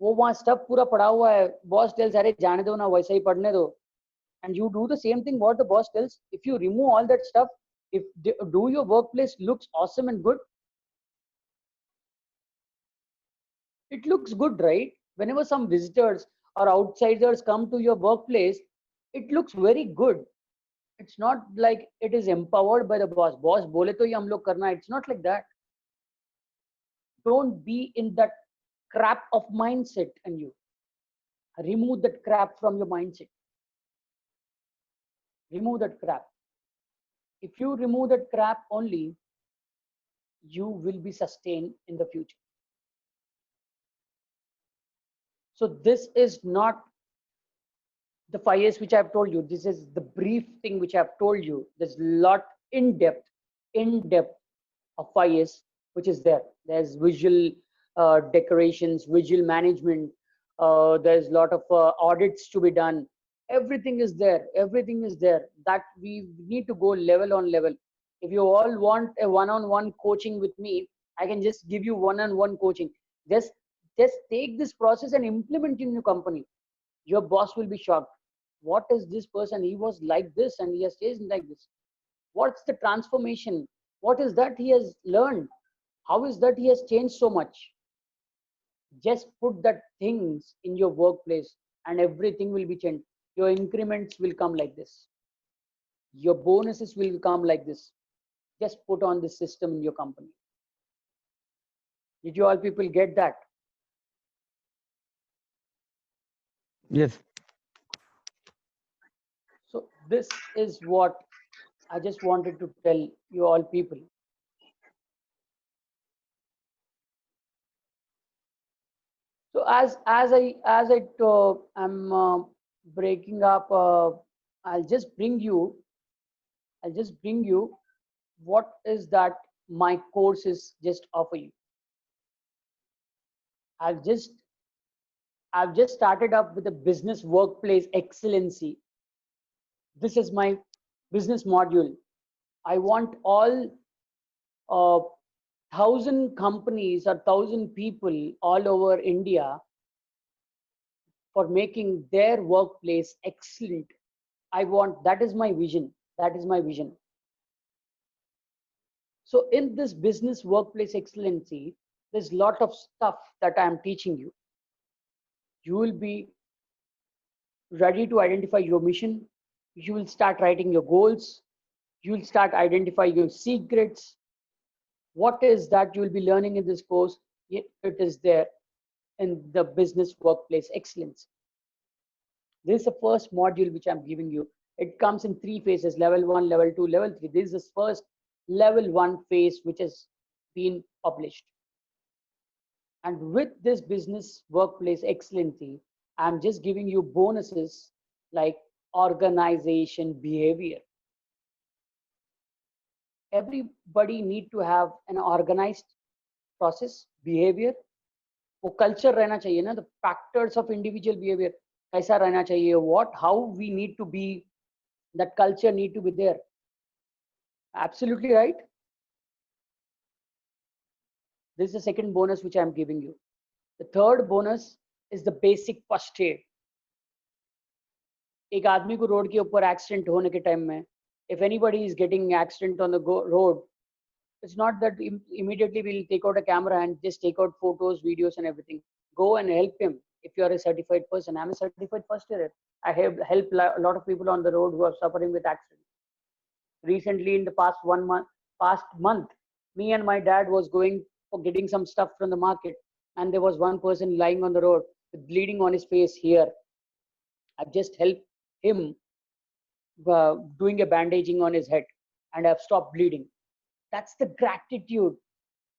वो वहाँ stuff पूरा पड़ा हुआ है. बॉस टेल्स अरे जाने दो ना, वैसे ही पढ़ने दो. And you do the same thing what the boss tells. If you remove all that stuff, if do your workplace looks awesome and good, it looks good, right? Whenever some visitors or outsiders come to your workplace, it looks very good. It's not like it is empowered by the boss. Boss bole to hi hum log karna. It's not like that. Don't be in that crap of mindset, and you remove that crap from your mindset. Remove that crap. If you remove that crap only, you will be sustained in the future. So this is not the 5 years which I've told you. This is the brief thing which I've told you. There's a lot in depth of 5 years which is there. There's visual decorations, visual management. There's a lot of audits to be done. Everything is there. Everything is there. That we need to go level on level. If you all want a one-on-one coaching with me, I can just give you one-on-one coaching. Just take this process and implement in your company. Your boss will be shocked. What is this person? He was like this and he has changed like this. What's the transformation? What is that he has learned? How is that he has changed so much? Just put that things in your workplace and everything will be changed. Your increments will come like this. Your bonuses will come like this. Just put on this system in your company. Did you all people get that? Yes. So this is what I just wanted to tell you all people. So as I am breaking up, I'll just bring you what is that my courses just offer you. I've just started up with a business workplace excellency. This is my business module. I want all 1,000 companies or 1,000 people all over India for making their workplace excellent. I want, that is my vision. That is my vision. So in this business workplace excellency, there's a lot of stuff that I'm teaching you. You will be ready to identify your mission. You will start writing your goals. You will start identifying your secrets. What is that you will be learning in this course? It is there in the business workplace excellence. This is the first module which I'm giving you. It comes in 3 phases: level 1, level 2, level 3. This is the first level 1 phase which has been published. And with this business workplace excellency, I'm just giving you bonuses like organization behavior. Everybody need to have an organized process, behavior. वो culture रहना चाहिए ना, the factors of individual behavior कैसा रहना चाहिए, what, how we need to be, that culture need to be there. Absolutely right. This is the second bonus which I'm giving you. The third bonus is the basic first aid. एक आदमी को road के ऊपर accident होने के time में, if anybody is getting accident on the road, it's not that immediately we'll take out a camera and just take out photos, videos and everything. Go and help him. If you are a certified person, I'm a certified first aider. I have helped a lot of people on the road who are suffering with accidents. Recently, in the past month, me and my dad was going for getting some stuff from the market, and there was one person lying on the road with bleeding on his face here. I've just helped him doing a bandaging on his head, and I've stopped bleeding. That's the gratitude.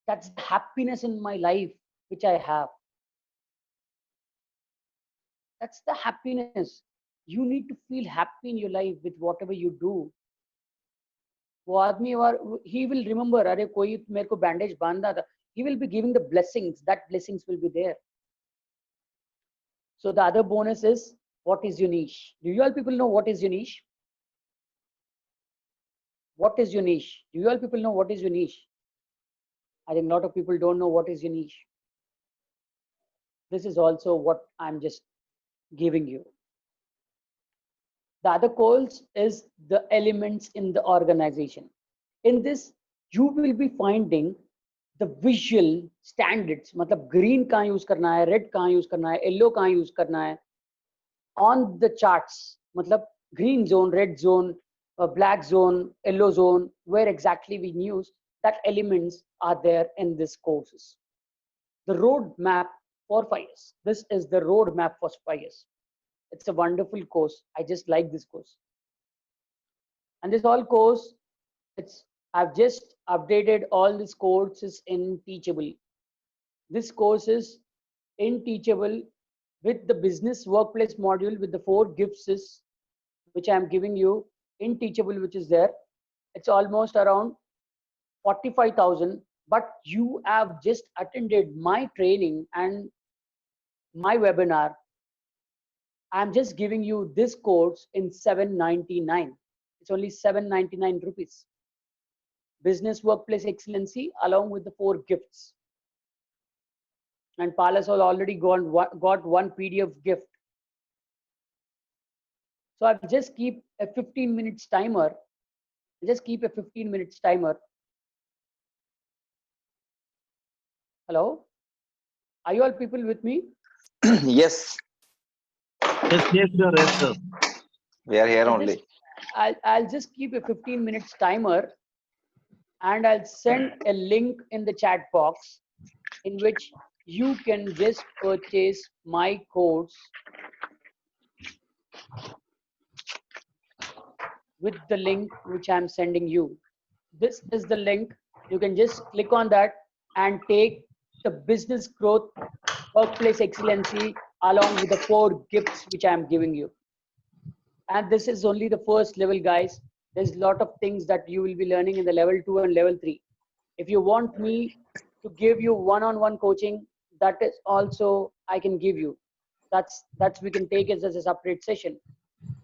That's the happiness in my life which I have. That's the happiness. You need to feel happy in your life with whatever you do. वो आदमी और he will remember, अरे कोई मेरे को bandage बांधा था. He will be giving the blessings. That blessings will be there. So the other bonus is, what is your niche? Do you all people know what is your niche? What is your niche? Do you all people know what is your niche? I think a lot of people don't know what is your niche. This is also what I'm just giving you. The other goals is the elements in the organization. In this, you will be finding the visual standards. मतलब green कहाँ use करना है, red कहाँ use करना है, yellow कहाँ use करना है. On the charts, मतलब green zone, red zone, black zone, yellow zone, where exactly we use that elements are there in this courses. The road map for 5 years. This is the road map for 5 years. It's a wonderful course. I just like this course. And this all course, I've just updated all these courses in Teachable. This course is in Teachable. with the business workplace module with the 4 gifts which I am giving you in Teachable, which is there, it's almost around 45,000. But you have just attended my training and my webinar. I'm just giving you this course in 799. It's only 799 rupees. Business Workplace Excellency along with the 4 gifts. And Palas has already got 1 PDF gift. So I'll just keep a 15 minutes timer. Just keep a 15 minutes timer. Hello? Are you all people with me? Yes, Yes, yes, sir. Yes, sir. we are here I'll only. just- I'll just keep a 15 minutes timer and I'll send a link in the chat box in which you can just purchase my course with the link which I'm sending you. This is the link. You can just click on that and take the business growth workplace excellency along with the 4 gifts which I'm giving you. And this is only the first level, guys. There's a lot of things that you will be learning in the level 2 and level 3. If you want me to give you one-on-one coaching, that is also I can give you. That's we can take it as a separate session.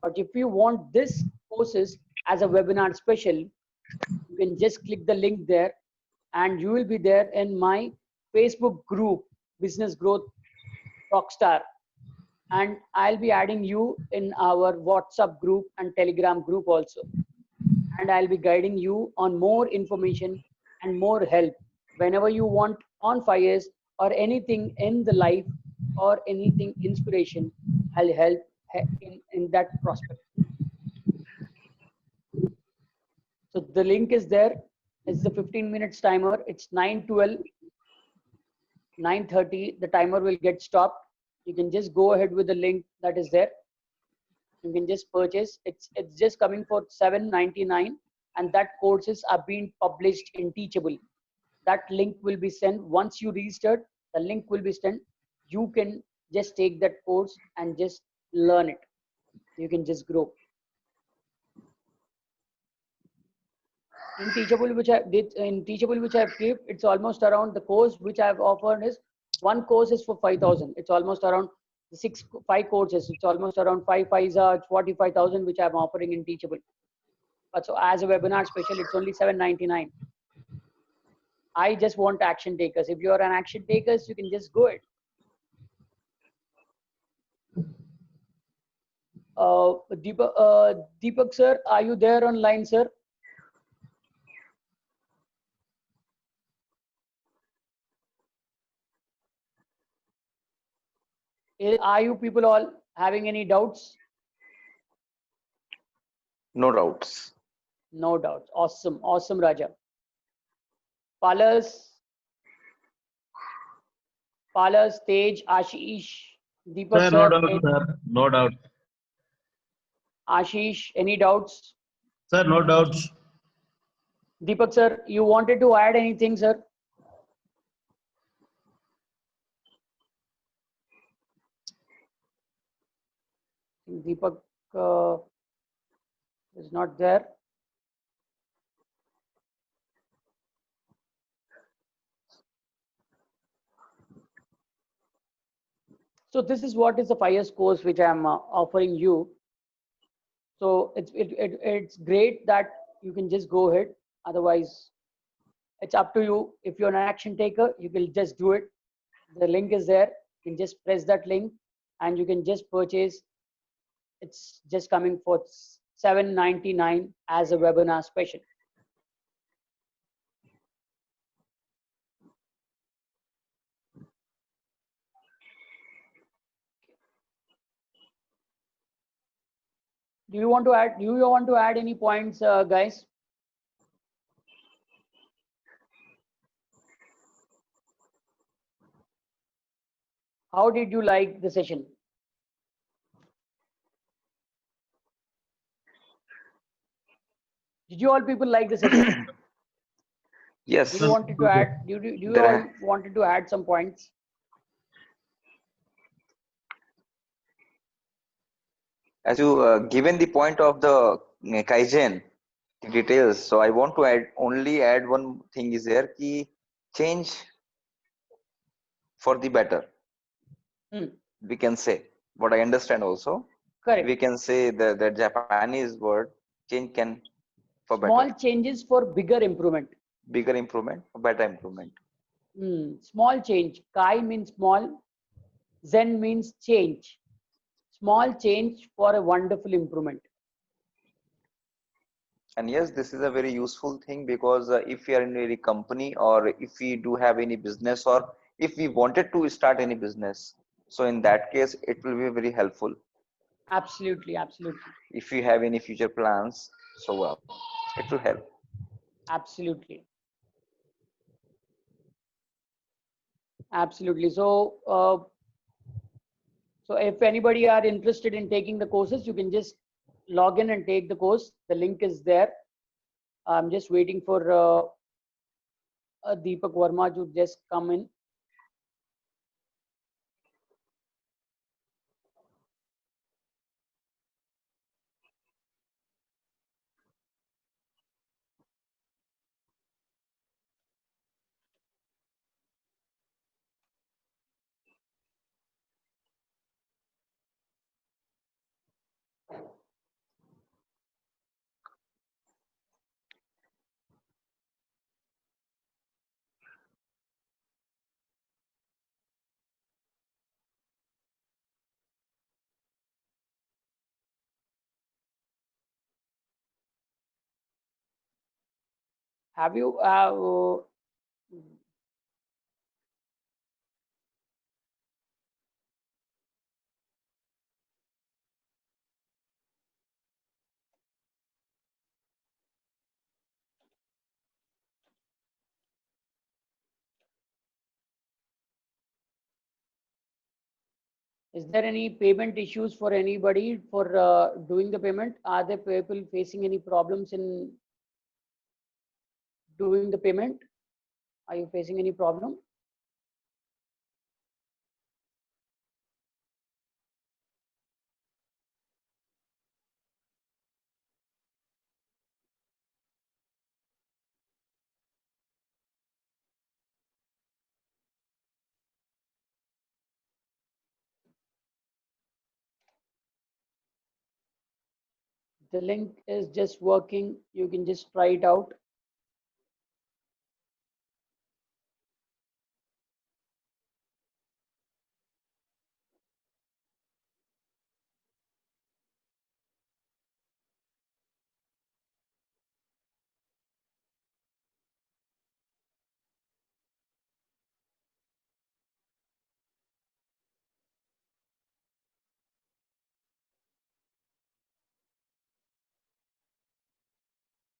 But if you want this courses as a webinar special, you can just click the link there and you will be there in my Facebook group, Business Growth Rockstar. And I'll be adding you in our WhatsApp group and Telegram group also. And I'll be guiding you on more information and more help whenever you want on fires or anything in the life or anything inspiration. I'll help in that prospect. So the link is there. It's the 15 minutes timer. It's 9:12, 9:30. The timer will get stopped. You can just go ahead with the link that is there. You can just purchase. It's just coming for 799, and that courses are being published in Teachable. That link will be sent once you register. The link will be sent. You can just take that course and just learn it. You can just grow. In Teachable, which I did in Teachable, which I've kept, it's almost around the course which I've offered is one course is for 5,000. It's almost around 5 courses. It's almost around 5 are 45,000, which I'm offering in Teachable. But so as a webinar special, it's only 799. I just want action takers. If you're an action takers, you can just go it. Deepak sir, are you there online, sir? Are you people all having any doubts? No doubts. No doubts. Awesome. Awesome, Raja. Palas, Tej, Ashish, Deepak Sir, no sir, doubt, sir. No doubt. Ashish, any doubts? Sir, no doubts. Deepak sir, you wanted to add anything, sir? Deepak is not there. So this is what is the 5 years course which I'm offering you. So it's great that you can just go ahead. Otherwise, it's up to you. If you're an action taker, you can just do it. The link is there. You can just press that link and you can just purchase. It's just coming for 799 as a webinar special. Do you want to add any points, guys? How did you like the session? Did you all people like the session? Yes. Do you wanted to add? Do you There all wanted to add some points? as you given the point of the Kaizen, the details. So I want to add one thing is there, ki change for the better. Hmm. We can say, what I understand also, Correct. we can say the Japanese word change can for Small better, changes for bigger improvement. bigger improvement, better improvement. Small change. Kai means small. Zen means change. Small change for a wonderful improvement. And yes, this is a very useful thing because if we are in any company or if we do have any business or if we wanted to start any business, so in that case, it will be very helpful. Absolutely, absolutely, If you have any future plans, so it will help. absolutely, absolutely. So if anybody are interested in taking the courses, you can just log in and take the course. The link is there. I'm just waiting for Deepak Verma to just come in. Have you is there any payment issues for anybody for doing the payment? Are there people facing any problems in doing the payment? Are you facing any problem? The link is just working. You can just try it out.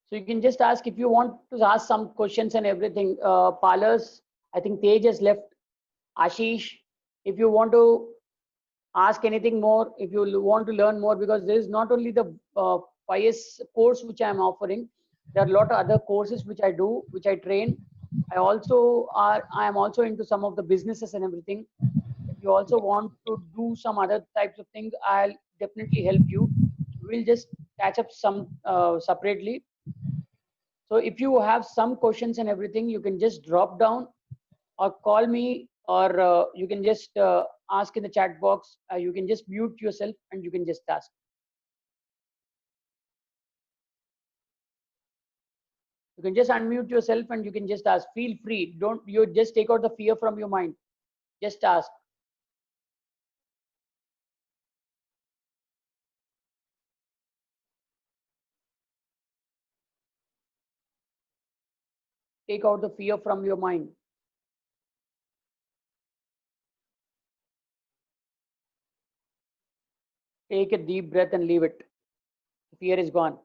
So you can just ask if you want to ask some questions and everything. Parlors, I think Tej has left. Ashish, if you want to ask anything more, if you want to learn more, because there is not only the FIS course which I am offering, there are a lot of other courses which I do, which I train. I am also into some of the businesses and everything. If you also want to do some other types of things, I'll definitely help you. We'll just catch up some separately. So if you have some questions and everything, you can just drop down or call me, or you can just ask in the chat box. You can just mute yourself and you can just ask. You can just unmute yourself and you can just ask. Feel free. Don't you just take out the fear from your mind. Just ask. Take out the fear from your mind. Take a deep breath and leave it. The fear is gone.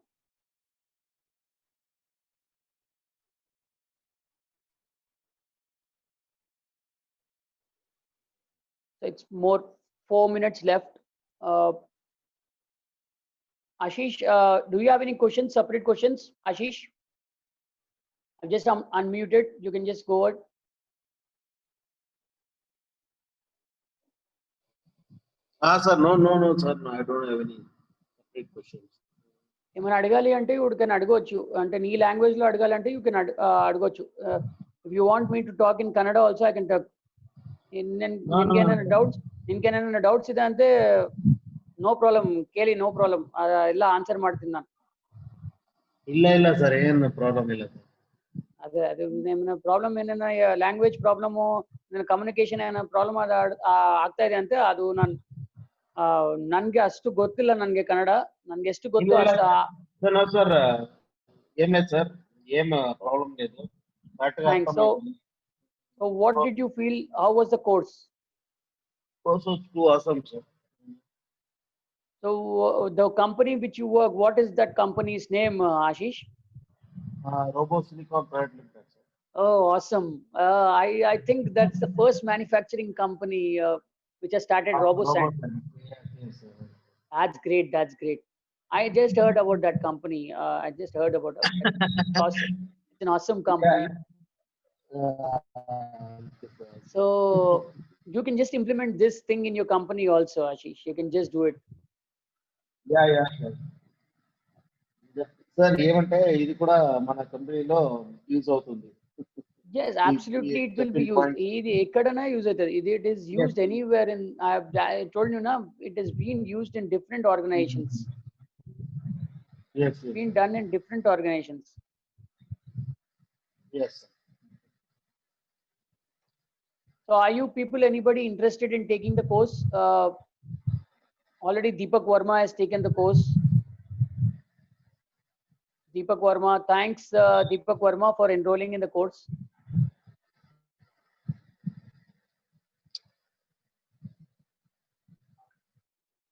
So it's more 4 minutes left. Ashish, do you have any questions, separate questions? Ashish, I've just unmuted. You can just go ahead. Sir, no, sir. No, I don't have any. Great questions. ఏమైనా అడగాలి అంటే you can అడగవచ్చు, అంటే నీ language లో అడగాలి అంటే you can అడగవచ్చు. If you want me to talk in Kannada also I can talk. ನಿನ್ಗೇನೇನ ಡೌಟ್ಸ್ ಇದೆ ಅಂತೆ ನೋ ಪ್ರಾಬ್ಲಮ್ ಕೇಳಿ, ನೋ ಪ್ರಾಬ್ಲಮ್, ಎಲ್ಲ ಆನ್ಸರ್ ಮಾಡ್ತೀನಿ ನಾನು. ಇಲ್ಲ ಸರ್, ಏನು ಪ್ರಾಬ್ಲಮ್ ಇಲ್ಲ ಸರ್. ಅದೇ ಏನೇನ ಪ್ರಾಬ್ಲಮ್, ಏನೇನ ಲ್ಯಾಂಗ್ವೇಜ್ ಪ್ರಾಬ್ಲಮು, ನನ್ನ ಕಮ್ಯುನಿಕೇಶನ್ ಏನೋ ಪ್ರಾಬ್ಲಮ್ ಆಗ್ತಾ ಇದೆ ಅಂತೆ, ಅದು ನನ್ಗೆ ಅಷ್ಟು ಗೊತ್ತಿಲ್ಲ. ನನ್ಗೆ ಕನ್ನಡ ನನ್ಗೆ ಎಷ್ಟು ಗೊತ್ತು ಅಷ್ಟು. ಸರ್ ఏం లేదు సార్, ఏం ప్రాబ్లం లేదు. Thanks. So what did you feel? How was the course? Course was too awesome, sir. So the company which you work, what is that company's name, Ashish? RoboSilicon Private Limited, sir. Oh, awesome. I think that's the first manufacturing company which has started RoboSand. Yes, sir. That's great. That's great. I just heard about that company. I just heard about it. It's awesome. It's an awesome company. So you can just implement this thing in your company also, Ashish. You can just do it. Yeah, sir. Sir ఏమంటే ఇది కూడా మన కంపెనీలో use అవుతుంది. Yes, absolutely, it will be used. ఇది ఎక్కడైనా use అవుతుంది. It is used anywhere in. I told you now, it has been used in different organizations. Yes, It's been done in different organizations. yes. So are you people, anybody interested in taking the course? Already Deepak Verma has taken the course. Deepak Verma, thanks Deepak Verma for enrolling in the course.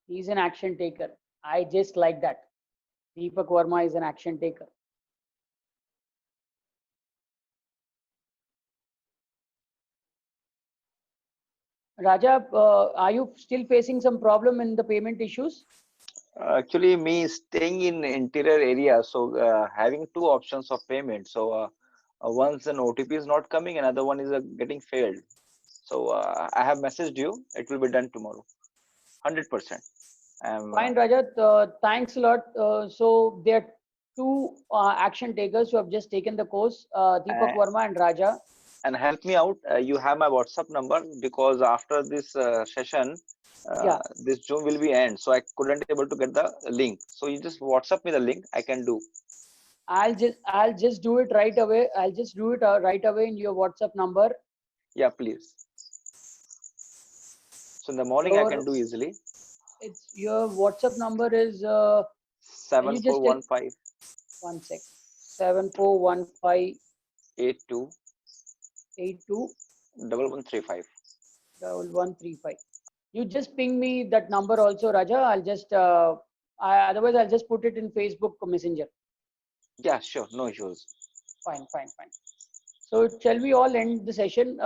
He's an action taker. I just like that. Deepak Verma is an action taker. Raja, are you still facing some problem in the payment issues? Actually, me staying in interior area, so having two options of payment. So once an OTP is not coming, another one is getting failed. So I have messaged you. It will be done tomorrow, 100%. Fine, Raja. Thanks a lot. So there are two action takers who have just taken the course, Deepak Verma and Raja. And help me out. You have my WhatsApp number, because after this session, this Zoom will be end. So I couldn't able to get the link. So you just WhatsApp me the link. I can do. I'll just do it right away. I'll just do it right away in your WhatsApp number. Yeah, please. So in the morning I can do easily. It's your WhatsApp number is 7415. 1 sec. 7415 82 82 1135. 1135. You just ping me that number also, Raja. I'll just otherwise I'll just put it in Facebook Messenger. Yeah, sure, no issues. Fine. So shall we all end the session?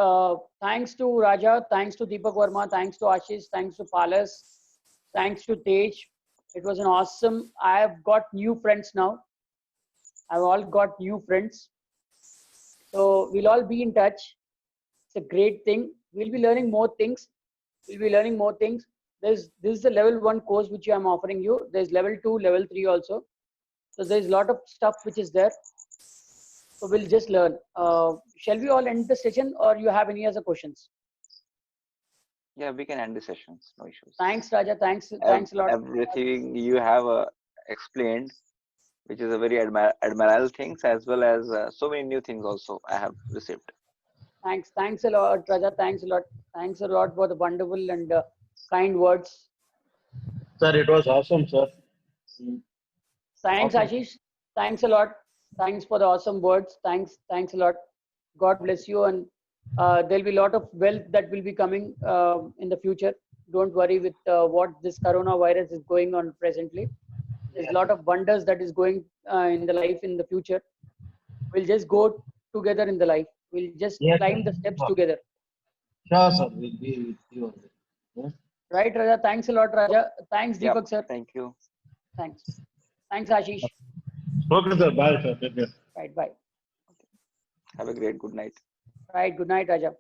Thanks to Raja, thanks to Deepak Verma, thanks to Ashish, thanks to Palas, thanks to Tej. It was an awesome. I have got new friends now. I've all got new friends. So we'll all be in touch. It's a great thing. We'll be learning more things. This is the level 1 course which I'm offering you. There's level 2, level 3 also. So there's a lot of stuff which is there. So we'll just learn. Shall we all end the session, or you have any other questions? Yeah, we can end the sessions. No issues. Thanks, Raja. Thanks a lot. Everything you have explained, which is a very admirable things, as well as so many new things also I have received. Thanks a lot, Raja. Thanks a lot for the wonderful and kind words. Sir, it was awesome, sir. Thanks, Awesome. Ashish. Thanks a lot. Thanks for the awesome words. Thanks a lot. God bless you, and there'll be a lot of wealth that will be coming in the future. Don't worry with what this coronavirus is going on presently. There's a lot of wonders that is going in the life in the future. We'll just go together in the life. We'll just climb the steps together. Sure, sir. We'll be with you. Yeah. Right, Raja. Thanks a lot, Raja. Thanks, Deepak, sir. Thank you. Thanks, Ashish. Okay, sir. Bye, sir. Take care. Right, bye. Have a great good night. Right, good night, Raja.